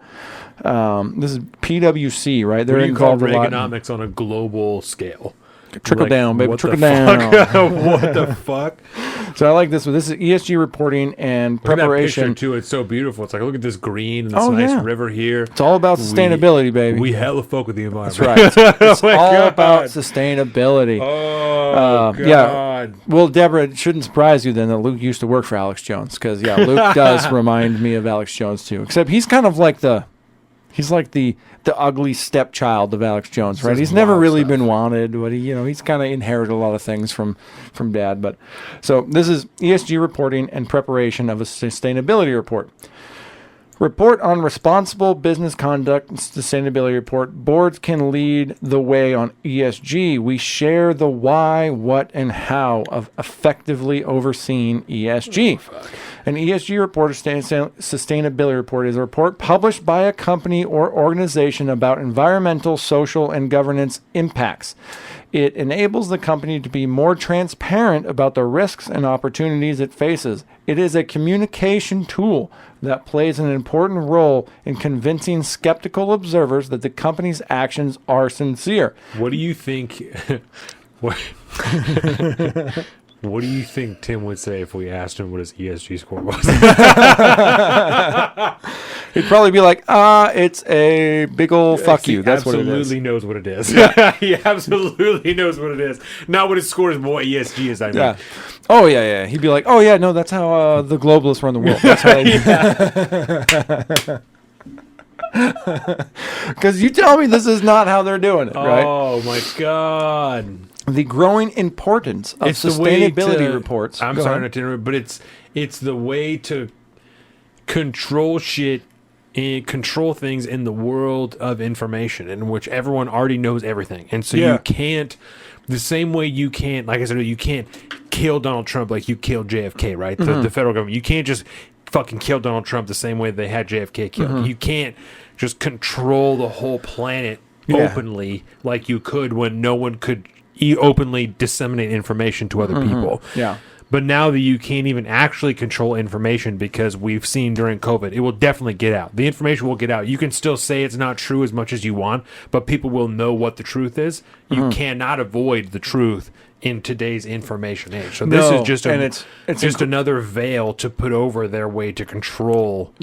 This is PwC, right? They're What do you call involved a lot. Reaganomics on a global scale? Trickle down, baby. What Trickle the down. fuck? What the fuck? So I like this one. This is ESG reporting and Look at that preparation. picture too. It's so beautiful. It's like, look at this green and this Oh, nice yeah. river here. It's all about sustainability, baby. We hella folk with the environment. That's right. It's Oh my all God. about sustainability. Oh, God. Yeah. Well, Deborah, it shouldn't surprise you then that Luke used to work for Alex Jones because, yeah, Luke does remind me of Alex Jones too. Except he's kind of like the ugly stepchild of Alex Jones, right? He's never really been wanted, but he's kind of inherited a lot of things from dad. But so this is ESG reporting and preparation of a sustainability report. Report on responsible business conduct and sustainability report. Boards can lead the way on ESG. We share the why, what, and how of effectively overseeing ESG. An ESG report, or sustainability report, is a report published by a company or organization about environmental, social, and governance impacts. It enables the company to be more transparent about the risks and opportunities it faces. It is a communication tool that plays an important role in convincing skeptical observers that the company's actions are sincere. What do you think? What do you think Tim would say if we asked him what his ESG score was? He'd probably be like, it's a big ol' fuck you. That's what it is. He absolutely knows what it is. He absolutely knows what it is. Not what his score is, but what ESG is, I mean. Yeah. Oh, yeah. He'd be like, oh, yeah, no, that's how the globalists run the world. That's how because you tell me this is not how they're doing it, right? Oh, my God. The growing importance of sustainability reports. I'm sorry not to interrupt, but it's the way to control shit and control things in the world of information in which everyone already knows everything. And so you can't, the same way you can't, like I said, you can't kill Donald Trump like you killed JFK, right? The federal government. You can't just fucking kill Donald Trump the same way they had JFK killed. You can't just control the whole planet openly like you could when no one could openly disseminate information to other people. Yeah. But now that you can't even actually control information because we've seen during COVID, it will definitely get out. The information will get out. You can still say it's not true as much as you want, but people will know what the truth is. You cannot avoid the truth in today's information age. So this is just it's just another veil to put over their way to control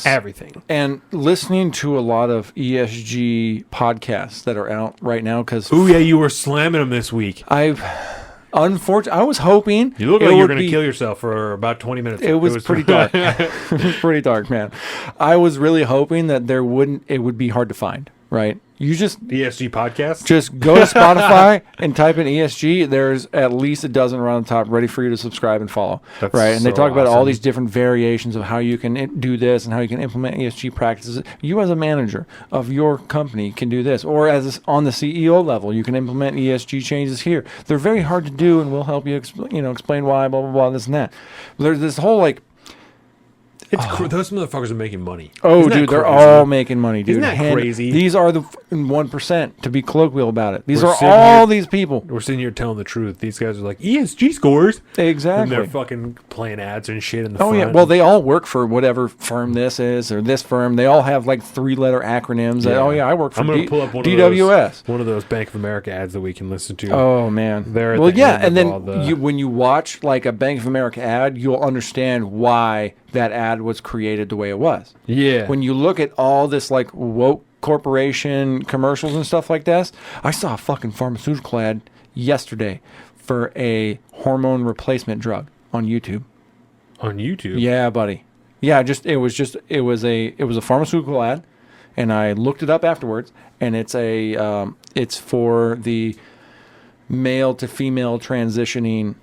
everything. And listening to a lot of ESG podcasts that are out right now because you were slamming them this week. Unfortunately, I was hoping you look like you're going to kill yourself for about 20 minutes. It was pretty dark. It was pretty dark, man. I was really hoping that it would be hard to find, right? You just ESG podcast. Just go to Spotify and type in ESG. There's at least a dozen around the top ready for you to subscribe and follow. That's right, and they so talk about all awesome. these different variations of how you can do this and how you can implement ESG practices. You as a manager of your company can do this, or as on the CEO level, you can implement ESG changes here. They're very hard to do, and we'll help you explain why, blah blah blah, this and that. There's this whole Those motherfuckers are making money. Oh, dude, they're all making money, dude. Isn't that crazy? These are the 1%, to be colloquial about it. These We're are sitting all here- these people. We're sitting here telling the truth. These guys are like ESG scores, Exactly. and they're fucking playing ads and shit in the Oh, front. yeah. Well, they all work for whatever firm this is or this firm. They all have like 3-letter acronyms. Yeah. Oh, yeah, I work for I'm gonna pull up DWS. one of those Bank of America ads that we can listen to. Oh, man. They're at well, the yeah. end And of all then the- when you watch like a Bank of America ad, you'll understand why that ad was created the way it was. Yeah. When you look at all this like woke corporation commercials and stuff like this, I saw a fucking pharmaceutical ad yesterday for a hormone replacement drug on YouTube. On YouTube. Yeah, buddy. Yeah, it was a pharmaceutical ad, and I looked it up afterwards, and it's for the male to female transitioning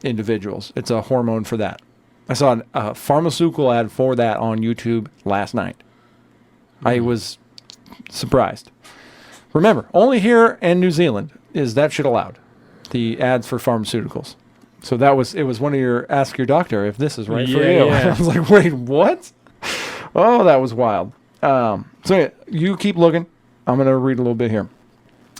individuals. It's a hormone for that. I saw a pharmaceutical ad for that on YouTube last night. I was surprised. Remember, only here in New Zealand is that shit allowed. The ads for pharmaceuticals. So it was one of your ask your doctor if this is right for you. Yeah. I was like, wait, what? Oh, that was wild. So yeah, you keep looking. I'm going to read a little bit here.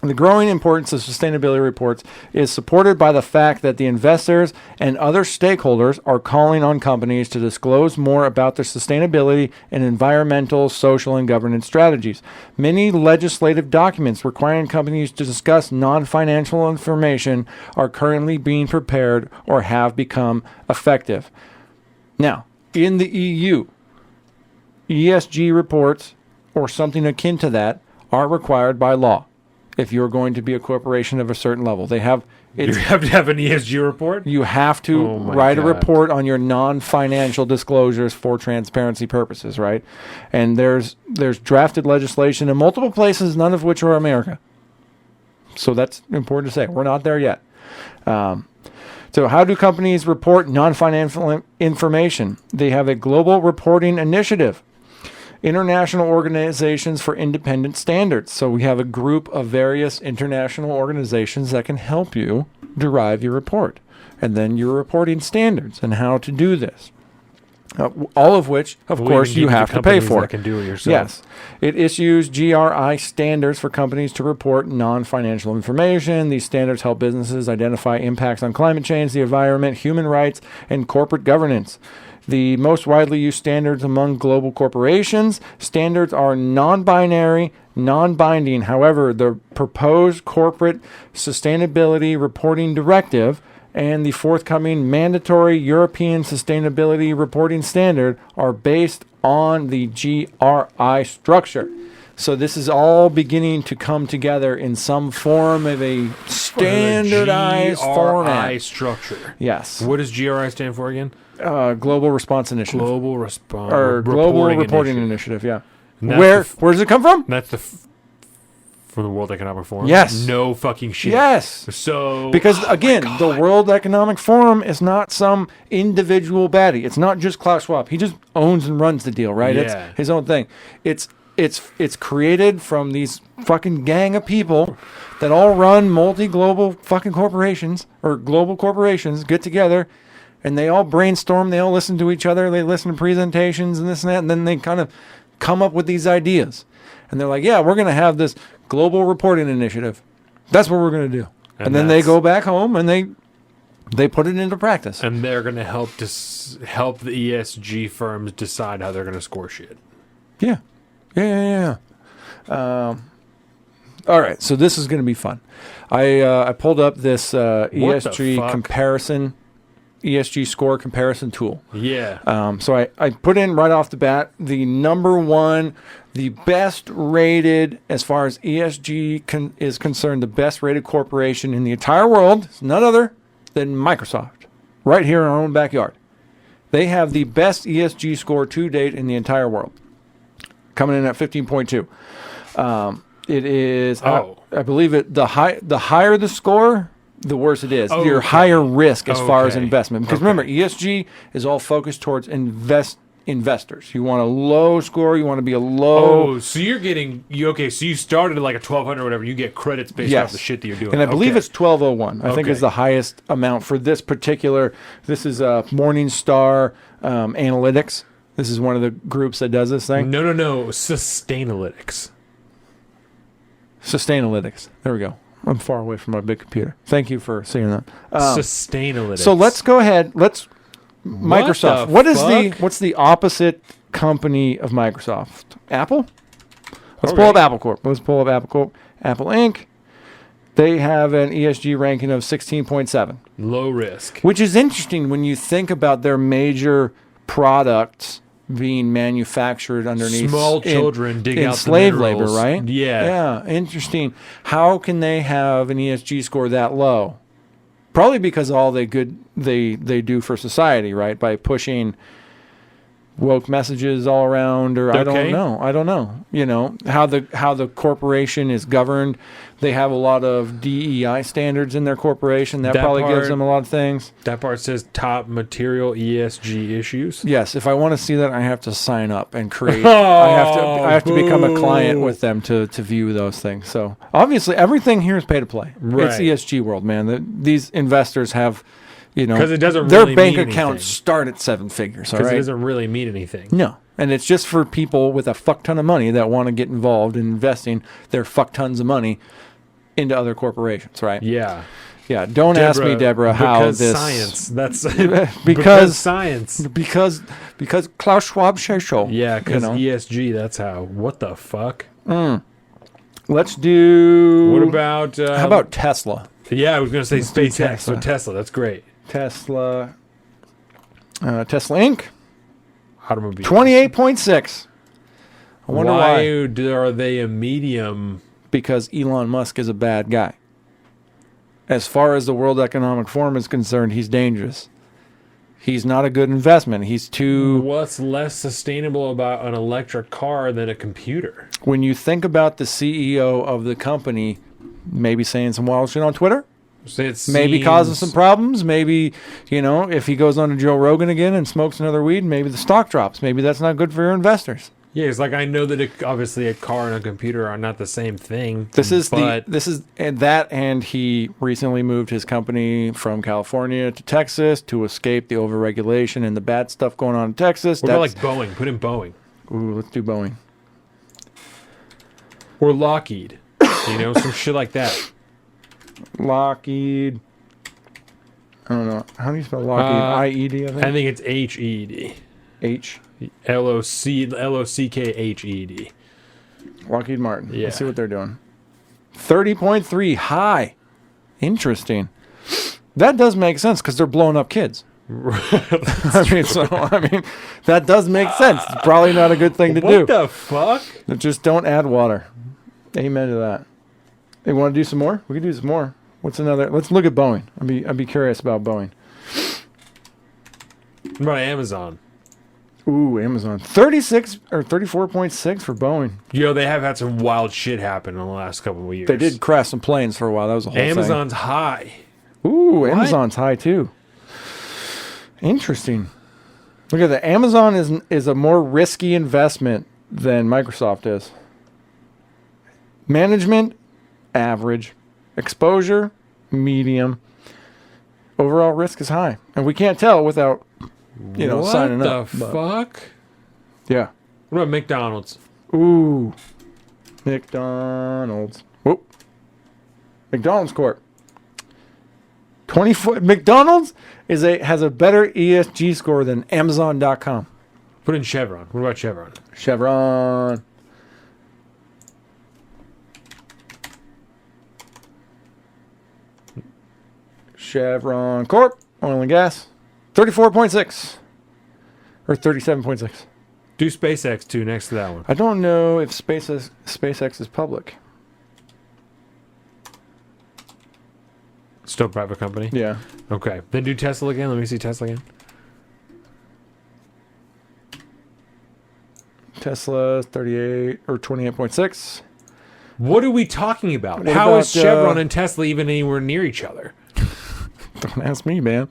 The growing importance of sustainability reports is supported by the fact that the investors and other stakeholders are calling on companies to disclose more about their sustainability and environmental, social, and governance strategies. Many legislative documents requiring companies to discuss non-financial information are currently being prepared or have become effective. Now, in the EU, ESG reports or something akin to that are required by law. If you're going to be a corporation of a certain level, you have to have an ESG report. You have to write a report on your non-financial disclosures for transparency purposes, right? And there's drafted legislation in multiple places, none of which are America. So that's important to say. We're not there yet. So how do companies report non-financial information? They have a global reporting initiative. International Organizations for Independent Standards. So we have a group of various international organizations that can help you derive your report. And then your reporting standards and how to do this. All of which, of course, you have to pay for. That can do it yourself. Yes. It issues GRI standards for companies to report non-financial information. These standards help businesses identify impacts on climate change, the environment, human rights, and corporate governance. The most widely used standards among global corporations. Standards are non-binary, non-binding. However, the proposed corporate sustainability reporting directive and the forthcoming mandatory European sustainability reporting standard are based on the GRI structure. So this is all beginning to come together in some form of a standardized format. GRI structure. Yes. What does GRI stand for again? Global Response Initiative. Global Response or Global Reporting Initiative. Yeah. Where does it come from? That's from the World Economic Forum. Yes. No fucking shit. Yes. So because again, the World Economic Forum is not some individual baddie. It's not just Klaus Schwab. He just owns and runs the deal, right? Yeah. It's his own thing. It's created from these fucking gang of people that all run multi-global fucking corporations or global corporations get together. And they all brainstorm, they all listen to each other, they listen to presentations and this and that, and then they kind of come up with these ideas. And they're like, yeah, we're going to have this global reporting initiative. That's what we're going to do. And then they go back home and they put it into practice. And they're going to help the ESG firms decide how they're going to score shit. Yeah. Yeah. All right, so this is going to be fun. I pulled up this ESG comparison ESG score comparison tool. Yeah. So I put in right off the bat the number one, the best rated, as far as ESG is concerned, the best rated corporation in the entire world is none other than Microsoft, right here in our own backyard. They have the best ESG score to date in the entire world, coming in at 15.2. It is, I believe the higher the score, the worse it is. You're higher risk as far as investment. Because remember, ESG is all focused towards investors. You want a low score. You want to be a low. Oh, so you're getting so you started at like a 1200 or whatever. You get credits based off the shit that you're doing. And I believe it's 1201. I think is the highest amount for this particular. This is Morningstar Analytics. This is one of the groups that does this thing. No. Sustainalytics. Sustainalytics. There we go. I'm far away from my big computer. Thank you for saying that. Sustainalytics. So let's go ahead. Microsoft. What's the opposite company of Microsoft? Apple? Let's pull up Apple Corp. Apple Inc. They have an ESG ranking of 16.7. Low risk. Which is interesting when you think about their major products being manufactured underneath small children dig out slave labor, right? Yeah. Interesting. How can they have an ESG score that low? Probably because all they do for society, right? By pushing woke messages all around, or I don't know. You know how the corporation is governed. They have a lot of DEI standards in their corporation. That probably gives them a lot of things. That part says top material ESG issues. Yes, if I want to see that, I have to sign up and create. I have to become a client with them to view those things. So obviously, everything here is pay to play. Right. It's ESG world, man. These investors have. Because it doesn't their really bank mean accounts anything. start at seven figures. Because it doesn't really mean anything. No, And it's just for people with a fuck ton of money that want to get involved in investing their fuck tons of money into other corporations, right? Yeah. Yeah, don't ask me, Deborah, how because this science. That's because science. because Klaus Schwab says so. Yeah, because you know? ESG. That's how. What the fuck? Let's do. What about? How about Tesla? Yeah, I was gonna say do SpaceX. Tesla. So Tesla. That's great. Tesla Inc. Automobile. 28.6. I wonder why. Are they a medium? Because Elon Musk is a bad guy. As far as the World Economic Forum is concerned, he's dangerous. He's not a good investment. He's too... What's less sustainable about an electric car than a computer? When you think about the CEO of the company maybe saying some wild shit on Twitter, maybe causing some problems, maybe, if he goes on to Joe Rogan again and smokes another weed, maybe the stock drops. Maybe that's not good for your investors. Yeah, it's like I know that obviously a car and a computer are not the same thing. And he recently moved his company from California to Texas to escape the overregulation and the bad stuff going on in Texas. What about like Boeing? Put in Boeing. Ooh, let's do Boeing. Or Lockheed. Some shit like that. Lockheed. I don't know. How do you spell Lockheed? I-E-D, I think? I think it's H-E-D. H? Lockheed. Lockheed Martin. Yeah. Let's see what they're doing. 30.3 high. Interesting. That does make sense because they're blowing up kids. That does make sense. It's probably not a good thing to do. What the fuck? Just don't add water. Amen to that. Hey, want to do some more? We can do some more. What's another? Let's look at Boeing. I'd be curious about Boeing. What about Amazon? Ooh, Amazon. 36 or 34.6 for Boeing. They have had some wild shit happen in the last couple of years. They did crash some planes for a while. That was a whole Amazon's high. Ooh, what? Amazon's high too. Interesting. Look at that. Amazon is a more risky investment than Microsoft is. Management, average. Exposure, medium. Overall risk is high. And we can't tell without signing up. What the fuck? Yeah. What about McDonald's? Ooh. McDonald's. Whoop. McDonald's Corp. 24. McDonald's has a better ESG score than Amazon.com. Put in Chevron. What about Chevron? Chevron. Chevron Corp. Oil and gas. 34.6. Or 37.6. Do SpaceX too next to that one. I don't know if SpaceX is public. Still a private company? Yeah. Okay. Then do Tesla again. Let me see Tesla again. Tesla 38 or 28.6. What are we talking about? What How about, is Chevron and Tesla even anywhere near each other? Don't ask me, man.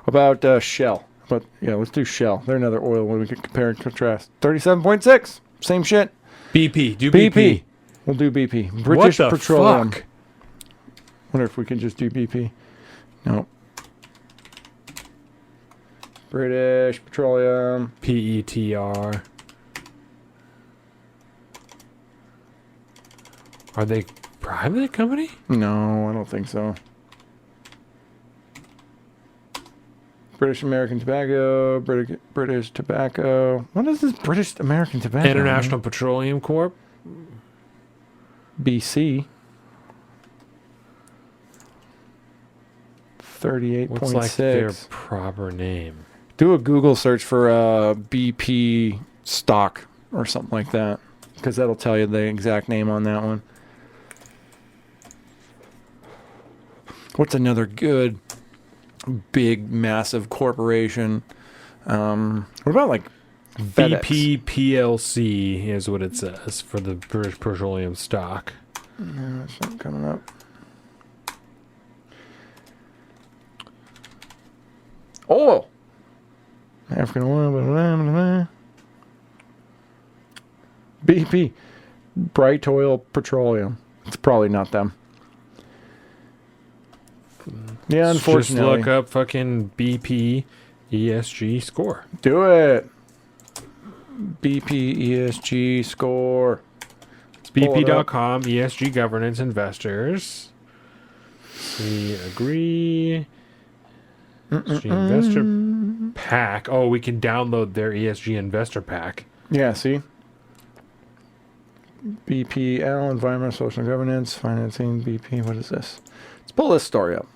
About Shell. But yeah, let's do Shell. They're another oil one we can compare and contrast. 37.6. Same shit. BP. Do BP. We'll do BP. British what the Petroleum. Fuck? Wonder if we can just do BP. No. British Petroleum. PETR. Are they private company? No, I don't think so. British American Tobacco, British Tobacco. What is this British American Tobacco? International Petroleum Corp. BC. 38.6. What's like their proper name? Do a Google search for BP stock or something like that, because that'll tell you the exact name on that one. What's another good big massive corporation? What about like FedEx? BP PLC is what it says for the British Petroleum stock. No, it's not coming up. Oil. African oil. Blah, blah, blah, blah. BP. Bright Oil Petroleum. It's probably not them. Yeah, unfortunately. Just look up fucking BP ESG score. Do it. BP ESG score. It's BP.com, ESG governance investors. We agree. ESG investor pack. Oh, we can download their ESG investor pack. Yeah, see? BPL, environmental, social governance, financing, BP. What is this? Let's pull this story up.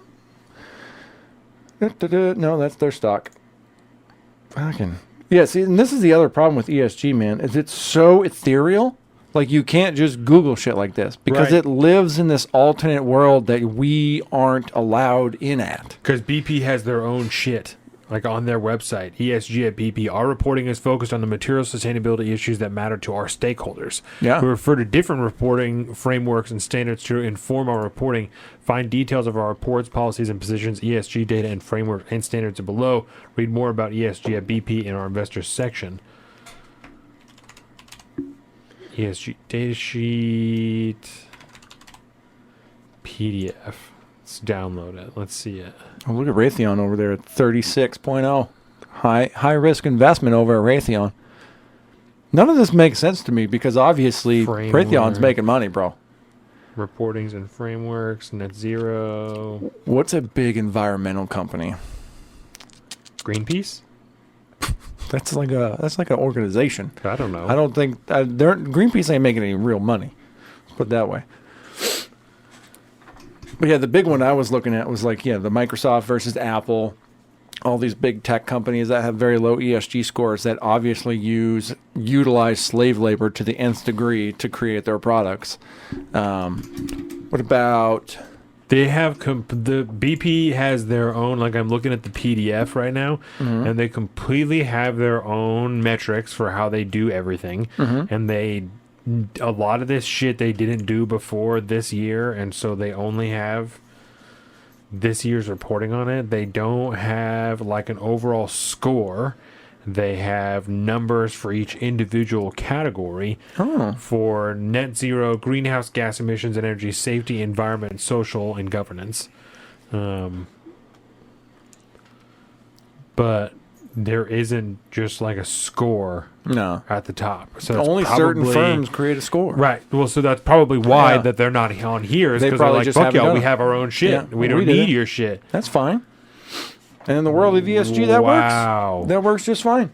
No, that's their stock. Fucking. Yeah, see, and this is the other problem with ESG, man, is it's so ethereal. Like, you can't just Google shit like this because it lives in this alternate world that we aren't allowed in at. Because BP has their own shit, like on their website. ESG at BP. Our reporting is focused on the material sustainability issues that matter to our stakeholders. Yeah. We refer to different reporting frameworks and standards to inform our reporting. Find details of our reports, policies, and positions. ESG data and framework and standards are below. Read more about ESG at BP in our investors section. ESG data sheet. PDF. Let's download it. Let's see it. Oh, look at Raytheon over there at 36.0. High risk investment over at Raytheon. None of this makes sense to me because obviously Raytheon's making money, bro. Reportings and frameworks, net zero. What's a big environmental company? Greenpeace? That's like an organization. I don't know. I don't think Greenpeace ain't making any real money. Let's put it that way. But yeah, the big one I was looking at was like, the Microsoft versus Apple, all these big tech companies that have very low ESG scores that obviously utilize slave labor to the nth degree to create their products. What about... They have the BP has their own, like I'm looking at the PDF right now, and they completely have their own metrics for how they do everything. And a lot of this shit they didn't do before this year, and so they only have this year's reporting on it. They don't have like an overall score. They have numbers for each individual category for net zero, greenhouse gas emissions, energy, safety, environment, social, and governance. But there isn't just like a score at the top. So only certain firms create a score. Right. Well, so that's probably why that they're not on here is because they're like, fuck y'all, we have our own shit. Yeah, we don't need your shit. That's fine. And in the world of ESG, that works. That works just fine.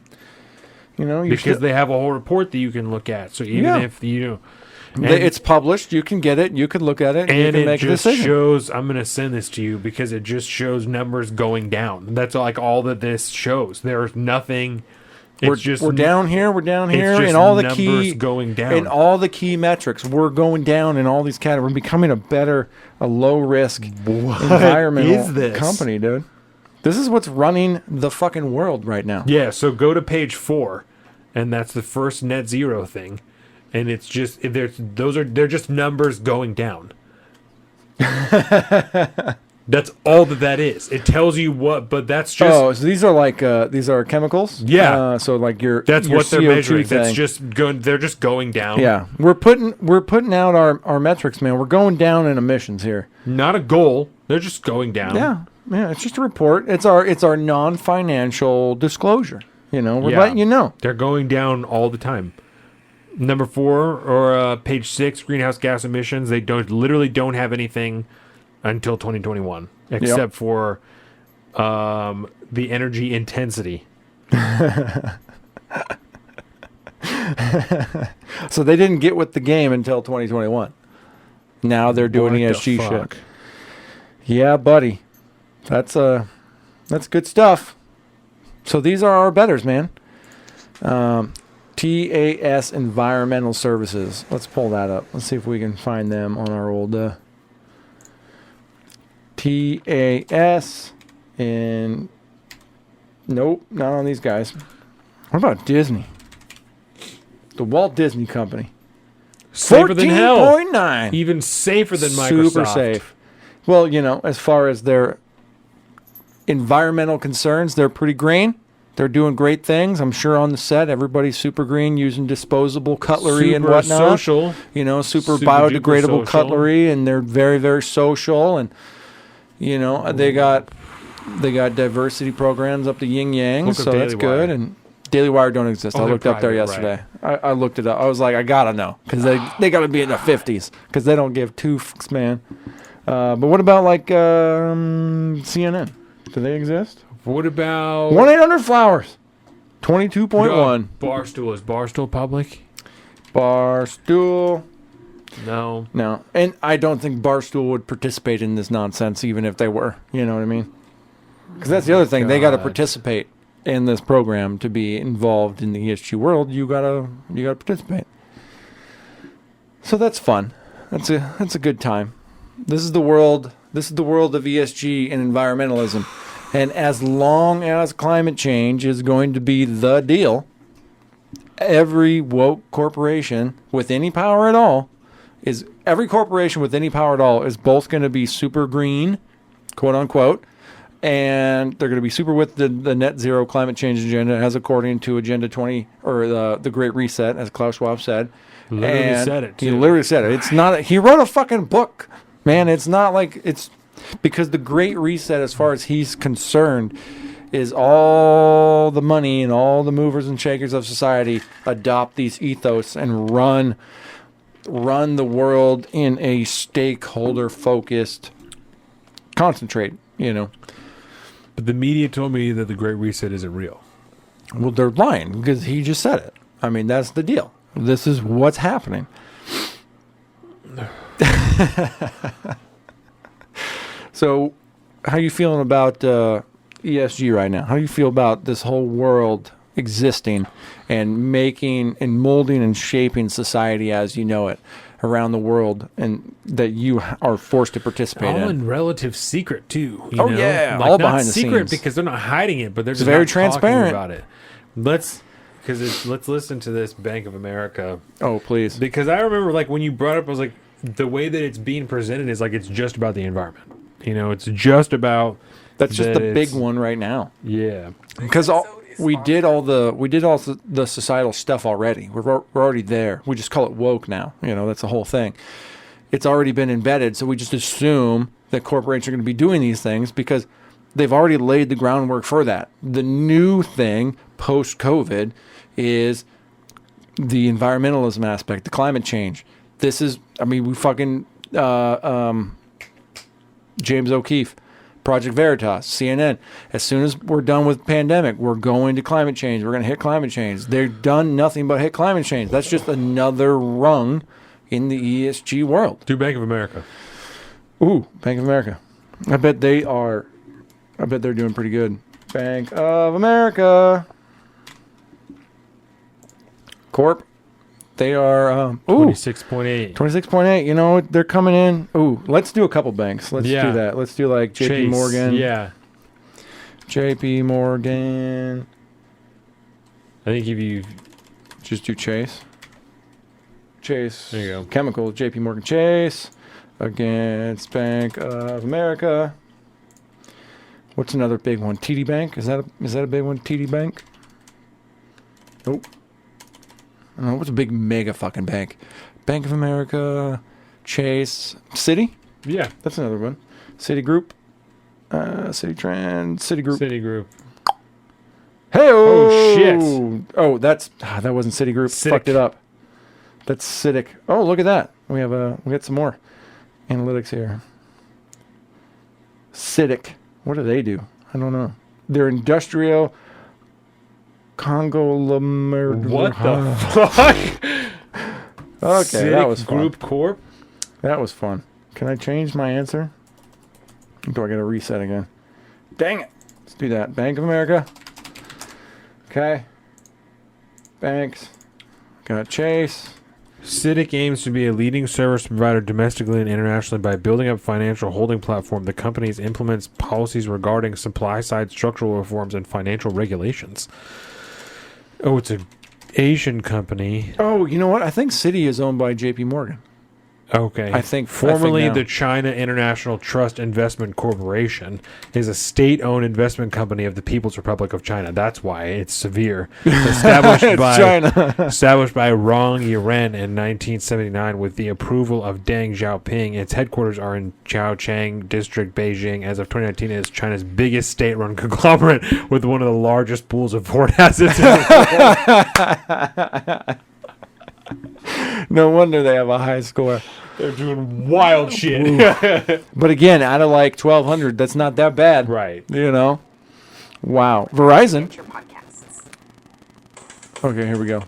Because they have a whole report that you can look at. So even if it's published, you can get it, you can look at it, and you can make a decision. It just shows. I'm going to send this to you because it just shows numbers going down. That's like all that this shows. There's nothing. We're down here. We're down here, and all the key going down. And all the key metrics. We're going down in all these categories. We're becoming a low risk environmental company, dude. This is what's running the fucking world right now. Yeah, so go to page 4, and that's the first net zero thing, and it's just they're just numbers going down. That's all that is. It tells you what, but that's just. Oh, so these are chemicals. Yeah. So like that's your what they're CO2 measuring. thing. That's just going. They're just going down. Yeah, we're putting out our metrics, man. We're going down in emissions here. Not a goal. They're just going down. Yeah. Yeah, it's just a report. It's our non-financial disclosure. We're letting you know. They're going down all the time. Number 4 or page 6, greenhouse gas emissions. They literally don't have anything until 2021, except for the energy intensity. So they didn't get with the game until 2021. Now they're doing ESG shit. Yeah, buddy. That's good stuff. So these are our betters, man. TAS Environmental Services. Let's pull that up. Let's see if we can find them on our old TAS. And nope, not on these guys. What about Disney? The Walt Disney Company. Safer than hell. 14.9. Even safer than Microsoft. Super safe. Well, as far as their environmental concerns, they're pretty green. They're doing great things. I'm sure on the set, everybody's super green, using disposable cutlery and whatnot. Social. Super biodegradable cutlery, and they're very, very social. And they got diversity programs up to yin yang, so that's good. And Daily Wire don't exist. Oh, I they're looked up there private, yesterday. I looked it up. I was like, I gotta know because they gotta be in the 50s because they don't give two fucks, man. But what about like CNN? Do they exist? What about 1-800-Flowers. 22.1. Barstool? Is Barstool public? Barstool. No. No. And I don't think Barstool would participate in this nonsense even if they were. You know what I mean? Because that's the other thing. They got to participate in this program to be involved in the ESG world. You gotta participate. So that's fun. That's a good time. This is the world. This is the world of ESG and environmentalism. And as long as climate change is going to be the deal, every woke corporation with any power at all is both going to be super green, quote unquote, and they're going to be super with the net zero climate change agenda, as according to Agenda 20 or the Great Reset, as Klaus Schwab said. Literally said it, too. He literally said it. It's not. He wrote a fucking book, man. It's not like it's. Because the Great Reset, as far as he's concerned, is all the money and all the movers and shakers of society adopt these ethos and run the world in a stakeholder-focused concentrate, you know. But the media told me that the Great Reset isn't real. Well, they're lying because he just said it. I mean, that's the deal. This is what's happening. So, how you feeling about ESG right now? How do you feel about this whole world existing and making and molding and shaping society as you know it around the world, and that you are forced to participate all in? in relative secret too. Oh, yeah. All behind the secret scenes. Because they're not hiding it, but they're just very not transparent talking about it. Let's listen to this Bank of America. Oh, please. Because I remember, like, when you brought it up, I was like, the way that it's being presented is like it's just about the environment. You know, it's just about. That's just the big one right now. Yeah. Because we did all the societal stuff already. We're already there. We just call it woke now. You know, that's the whole thing. It's already been embedded, so we just assume that corporations are going to be doing these things because they've already laid the groundwork for that. The new thing post-COVID is the environmentalism aspect, the climate change. This is, I mean, we fucking James O'Keefe, Project Veritas, CNN. As soon as we're done with pandemic, we're going to climate change. We're going to hit climate change. They've done nothing but hit climate change. That's just another rung in the ESG world. Do Bank of America. Ooh, Bank of America. I bet they're doing pretty good. Bank of America Corp. They are 26.8. 26.8. You know, they're coming in. Ooh, let's do a couple banks. Let's do that. Let's do like JP Chase, Morgan. Yeah. JP Morgan. I think if you Just do Chase. Chase. There you go. Chemicals, JP Morgan Chase against Bank of America. What's another big one? TD Bank? Is that a big one? TD Bank? Nope. I don't know. What's a big mega fucking bank? Bank of America, Chase, Citi? Yeah. That's another one. Citigroup, Cititrend, Citigroup. Citigroup. Hey! Oh, shit. Oh, that wasn't Citigroup. Citic. Fucked it up. That's Citic. Oh, look at that. We got some more analytics here. Citic. What do they do? I don't know. They're industrial conglomerate. What the fuck? Okay, Citic that was fun. Group Corp. That was fun. Can I change my answer? Or do I got to reset again? Dang it. Let's do that. Bank of America. Okay. Banks. Got Chase. Citic aims to be a leading service provider domestically and internationally by building up financial holding platform. The company implements policies regarding supply-side structural reforms and financial regulations. Oh, it's an Asian company. Oh, you know what? I think Citi is owned by JP Morgan. Okay. I think formerly now. the China International Trust Investment Corporation is a state-owned investment company of the People's Republic of China. That's why it's severe. Established by China. established by Rong Yiren in 1979 with the approval of Deng Xiaoping. Its headquarters are in Jiaochang District, Beijing. As of 2019, it is China's biggest state-run conglomerate with one of the largest pools of foreign assets in the world. No wonder they have a high score. They're doing wild shit. But again, out of like 1,200, that's not that bad. Right. You know? Wow. Verizon. Your podcasts. Okay, here we go.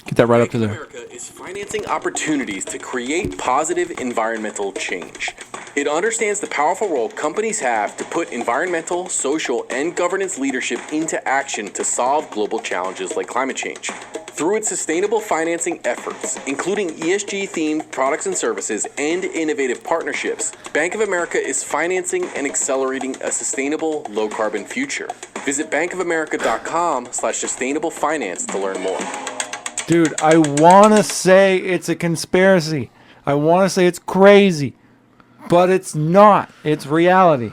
Get that right up to Bank of there. America is financing opportunities to create positive environmental change. It understands the powerful role companies have to put environmental, social, and governance leadership into action to solve global challenges like climate change. Through its sustainable financing efforts, including ESG-themed products and services and innovative partnerships, Bank of America is financing and accelerating a sustainable, low-carbon future. Visit bankofamerica.com/sustainable finance to learn more. Dude, I want to say it's a conspiracy. I want to say it's crazy. But it's not. It's reality.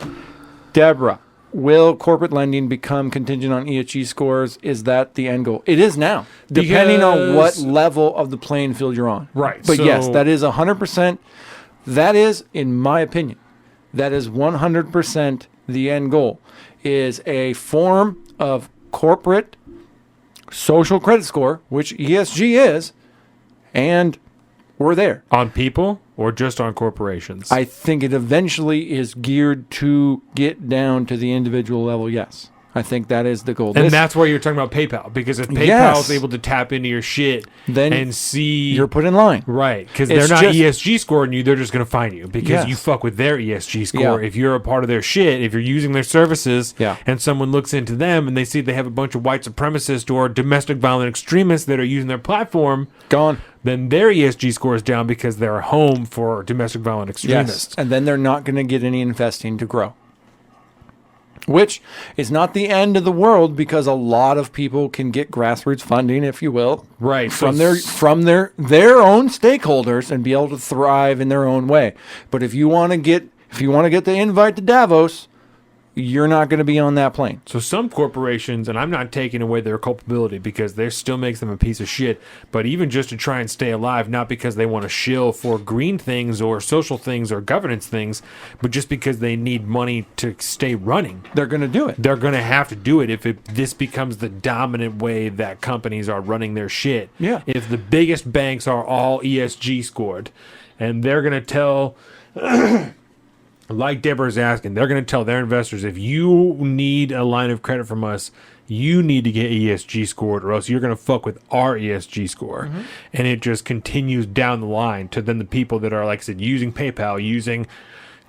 Deborah, will corporate lending become contingent on ESG scores? Is that the end goal? It is now, depending on what Because- level of the playing field you're on. Right, But yes, so- that is 100%. That is, in my opinion, that is 100% the end goal, is a form of corporate social credit score, which ESG is, and we're there. On people or just on corporations? I think it eventually is geared to get down to the individual level. Yes, I think that is the goal. And This- that's why you're talking about PayPal, because if PayPal Yes. is able to tap into your shit Then and see you're put in line. right, because they're It's not just- ESG scoring you, they're just going to find you because Yes. you fuck with their ESG score. Yeah. If you're a part of their shit, if you're using their services, Yeah. and someone looks into them and they see they have a bunch of white supremacists or domestic violent extremists that are using their platform, Gone. then their ESG score is down because they're a home for domestic violent extremists. Yes, and then they're not going to get any investing to grow. Which is not the end of the world, because a lot of people can get grassroots funding, if you will, Right. from so their own stakeholders and be able to thrive in their own way. But if you want to get the invite to Davos, you're not going to be on that plane. So some corporations, and I'm not taking away their culpability because there still makes them a piece of shit, but even just to try and stay alive, not because they want to shill for green things or social things or governance things, but just because they need money to stay running. They're going to do it. They're going to have to do it if this becomes the dominant way that companies are running their shit. Yeah. If the biggest banks are all ESG scored, and they're going to tell... Like Deborah's asking, they're going to tell their investors, if you need a line of credit from us, you need to get ESG scored, or else you're going to fuck with our ESG score. Mm-hmm. And it just continues down the line to then the people that are, like I said, using PayPal, using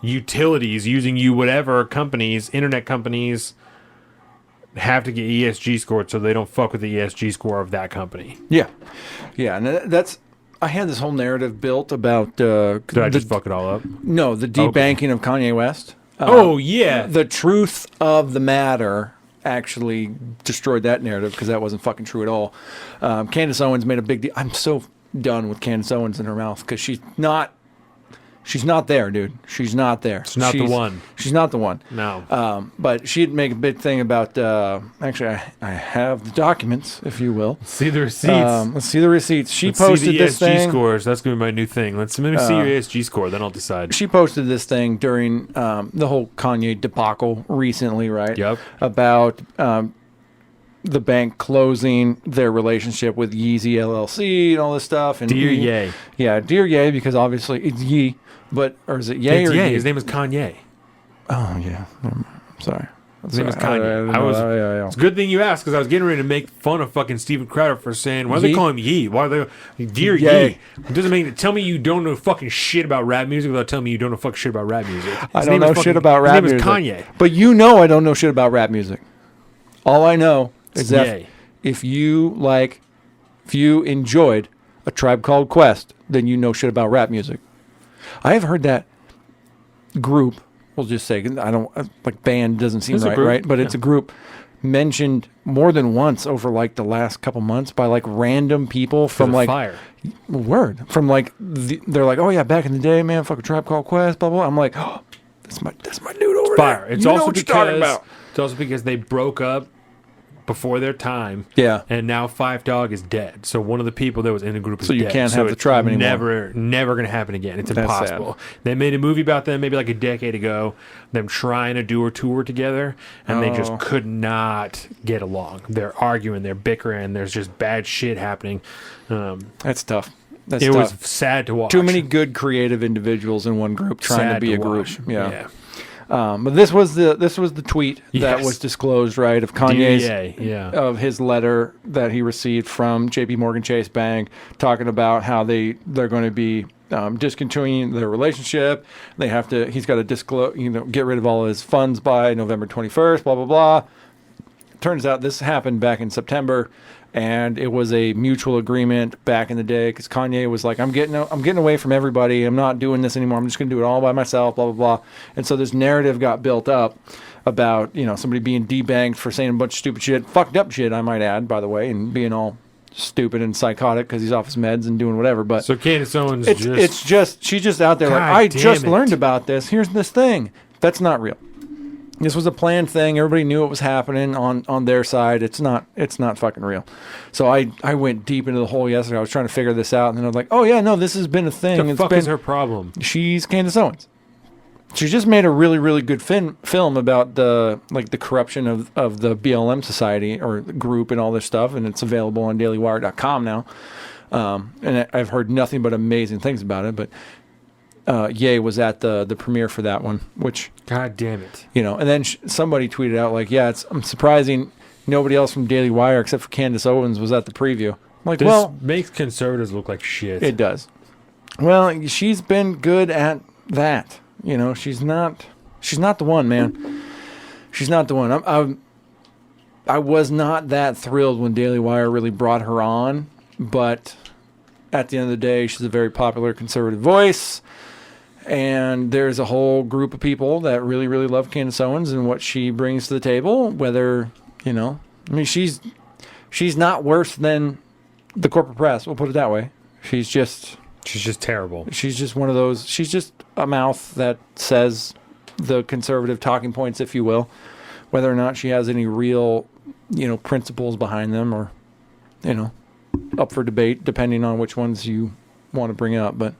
utilities, using whatever companies, internet companies, have to get ESG scored so they don't fuck with the ESG score of that company. Yeah. Yeah, and that's... I had this whole narrative built about... Did I just fuck it all up? No, the debanking of Kanye West. Oh, yeah. The truth of the matter actually destroyed that narrative, because that wasn't fucking true at all. Candace Owens made a big deal. I'm so done with Candace Owens in her mouth, because she's not there, dude. She's not there. It's not the one. She's not the one. No. But she'd make a big thing about... actually, I have the documents, if you will. See the receipts. Let's see the receipts. She Let's posted see the this ESG thing. scores. That's going to be my new thing. Let me see your ESG score, then I'll decide. She posted this thing during the whole Kanye debacle recently, right? Yep. About the bank closing their relationship with Yeezy LLC and all this stuff. And Dear Ye. Yeah, Dear Ye, because obviously it's Yee, or is it Ye It's or Ye. Yee? His name is Kanye. Oh, yeah. Sorry. His name is Sorry. Kanye. It's a good thing you asked, because I was getting ready to make fun of fucking Steven Crowder for saying, why do they Yee? call him Yee? Why are they Dear Ye. Yee? It doesn't mean, tell me you don't know fucking shit about rap music without telling me you don't know fucking shit about rap music. I His don't name is know fucking- shit about rap music. His name is Kanye. But you know I don't know shit about rap music. All I know is that Ye. if you enjoyed A Tribe Called Quest, then you know shit about rap music. I have heard that group, we'll just say, I don't, like band doesn't seem It's a right, group, right? But it's a group mentioned more than once over like the last couple months by like random people from like fire. from like they're like, oh yeah, back in the day, man, fucking Tribe Called Quest, blah blah. I'm like, oh, that's my dude over Fire. there. It's You know also what you're talking about. it's also because they broke up before their time. Yeah. And now Five Dog is dead. So one of the people that was in the group is So you dead. can't have the it's tribe anymore. Never going to happen again. It's That's impossible. They made a movie about them maybe like a decade ago, them trying to do a tour together, and they just could not get along. They're arguing, they're bickering, there's just bad shit happening. That's tough. That's It was tough. sad to watch. Too many good creative individuals in one group trying to Sad be a watch. group. Yeah. But this was the tweet that Yes. was disclosed, right, of Kanye's DEA, yeah. of his letter that he received from J.P. Morgan Chase Bank, talking about how they're going to be discontinuing their relationship. He's got to disclose, get rid of all his funds by November 21st. Blah blah blah. Turns out this happened back in September, and it was a mutual agreement back in the day because Kanye was like, I'm getting away from everybody. I'm not doing this anymore. I'm just going to do it all by myself, blah, blah, blah. And so this narrative got built up about, somebody being debanked for saying a bunch of stupid shit, fucked up shit, I might add, by the way, and being all stupid and psychotic because he's off his meds and doing whatever. But So Candace Owens she's just out there like, God I damn just it. learned about this. Here's this thing. That's not real. This was a planned thing. Everybody knew it was happening on their side. It's not fucking real. So I went deep into the hole yesterday. I was trying to figure this out, and then I was like, oh yeah, no, this has been a thing. the fuck is her problem? She's Candace Owens. She just made a really, really good film about the corruption of the BLM society or group and all this stuff, and it's available on dailywire.com now. And I've heard nothing but amazing things about it, but Ye was at the premiere for that one, which, God damn it. and then somebody tweeted out like, yeah, I'm surprising nobody else from Daily Wire except for Candace Owens was at the preview. I'm like, This well, makes conservatives look like shit. it does. Well, she's been good at that. She's not the one, man. She's not the one. I was not that thrilled when Daily Wire really brought her on, but at the end of the day, she's a very popular conservative voice. And there's a whole group of people that really, really love Candace Owens and what she brings to the table. Whether, she's not worse than the corporate press. We'll put it that way. She's just terrible. She's just one of those. She's just a mouth that says the conservative talking points, if you will. Whether or not she has any real, principles behind them or, up for debate, depending on which ones you want to bring up. But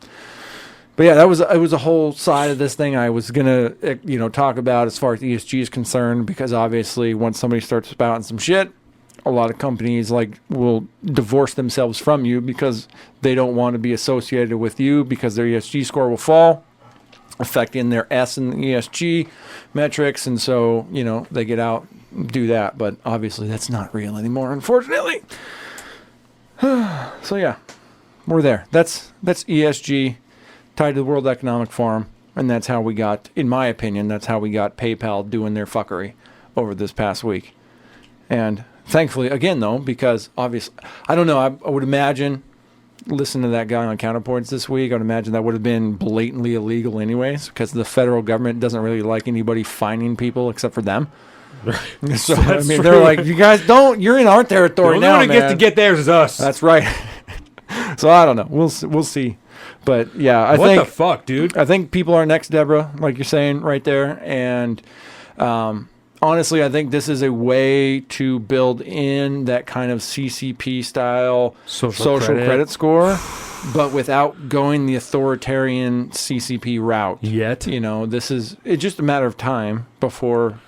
yeah, it was a whole side of this thing I was gonna talk about as far as ESG is concerned, because obviously once somebody starts spouting some shit, a lot of companies will divorce themselves from you because they don't want to be associated with you because their ESG score will fall, affecting their S and ESG metrics, and so they get out and do that. But obviously that's not real anymore, unfortunately. So yeah, we're there. That's ESG. Tied to the World Economic Forum, and that's how we got, in my opinion, that's how we got PayPal doing their fuckery over this past week. And thankfully, again though, because obviously, I don't know, I would imagine, listening to that guy on Counterpoints this week, I would imagine that would have been blatantly illegal anyways, because the federal government doesn't really like anybody fining people except for them. Right. So, they're like, you guys you're in our territory now, man. The only one to get theirs is us. That's right. So I don't know. We'll see. But yeah, I think what the fuck, dude? I think people are next, Deborah, like you're saying right there. And honestly, I think this is a way to build in that kind of CCP style social credit score, but without going the authoritarian CCP route. Yet, it's just a matter of time before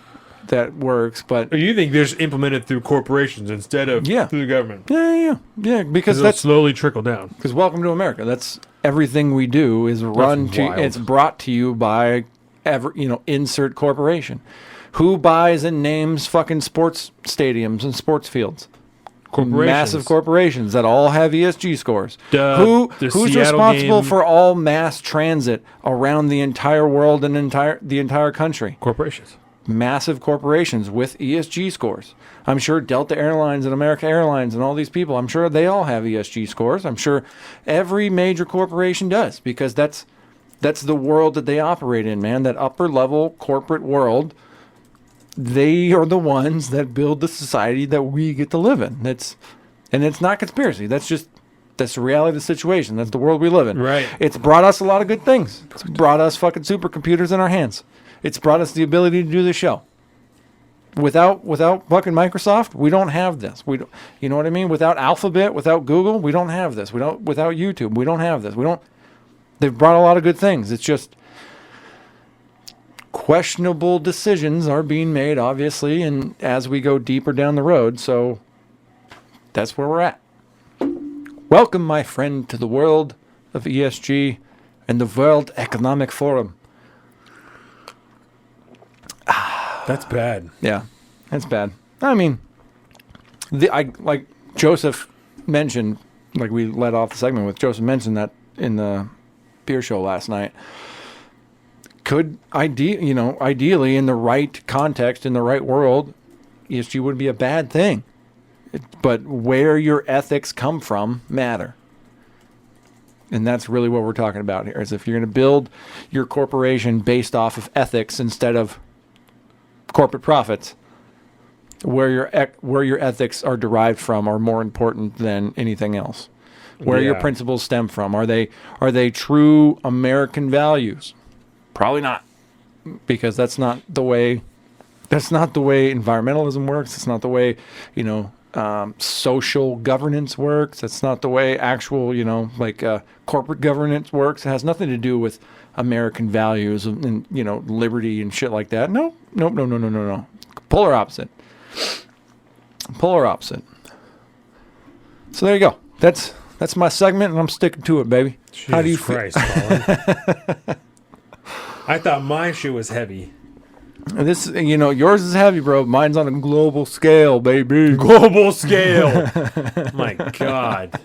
that works. But you think there's implemented through corporations instead of through the government? Yeah. Because that's slowly trickle down. Because welcome to America. That's everything we do is it's brought to you by insert corporation. Who buys and names fucking sports stadiums and sports fields? Massive corporations that all have ESG scores. Who's responsible for all mass transit around the entire world and the entire country? Corporations. Massive corporations with ESG scores. I'm sure Delta Airlines and America Airlines and all these people, I'm sure they all have ESG scores. I'm sure every major corporation does, because that's the world that they operate in, man. That upper level corporate world they are the ones that build the society that we get to live in. And it's not conspiracy. That's the reality of the situation. That's the world we live in. Right. It's brought us a lot of good things. It's brought us fucking supercomputers in our hands. It's brought us the ability to do the show. Without fucking Microsoft, we don't have this. We don't, you know what I mean? Without Alphabet, without Google, we don't have this. Without YouTube, we don't have this. They've brought a lot of good things. It's just questionable decisions are being made, obviously, and as we go deeper down the road. So that's where we're at. Welcome, my friend, to the world of ESG and the World Economic Forum. That's bad. Yeah, that's bad. I mean, like Joseph mentioned, like we led off the segment with Joseph mentioned that in the beer show last night. Could ideally in the right context, in the right world, ESG would be a bad thing. But where your ethics come from matter. And that's really what we're talking about here, is if you're going to build your corporation based off of ethics instead of corporate profits, where your ethics are derived from are more important than anything else. Where your principles stem from. Are they true American values? Probably not. Because that's not the way environmentalism works. It's not the way, social governance works. It's not the way actual, corporate governance works. It has nothing to do with American values and liberty and shit like that. No. Polar opposite. So there you go. That's my segment, and I'm sticking to it, baby. Jesus How do you Christ, Colin? I thought my shoe was heavy. This, yours is heavy, bro. Mine's on a global scale, baby. Global scale. My God.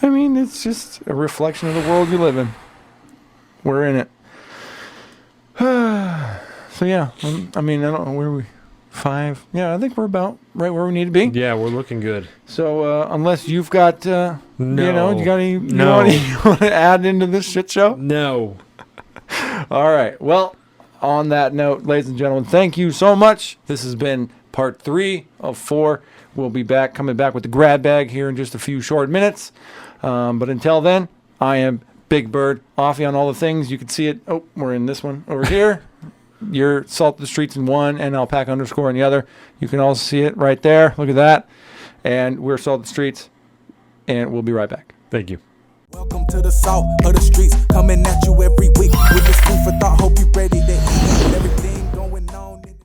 I mean, it's just a reflection of the world you live in. We're in it. So yeah, I mean, I don't know where we. 5. Yeah, I think we're about right where we need to be. Yeah, we're looking good. So unless you've got, you got any, No. you want to add into this shit show? No. All right. Well, on that note, ladies and gentlemen, thank you so much. This has been part 3 of 4. We'll be coming back with the grab bag here in just a few short minutes. But until then, I am Big Bird, Offie on all the things. You can see it. Oh, we're in this one over here. You're Salt the Streets in one and Alpaca _ in the other. You can also see it right there. Look at that. And we're Salt the Streets, and we'll be right back. Thank you. Welcome to the Salt of the Streets, coming at you every week with this food for thought. Hope you ready to eat.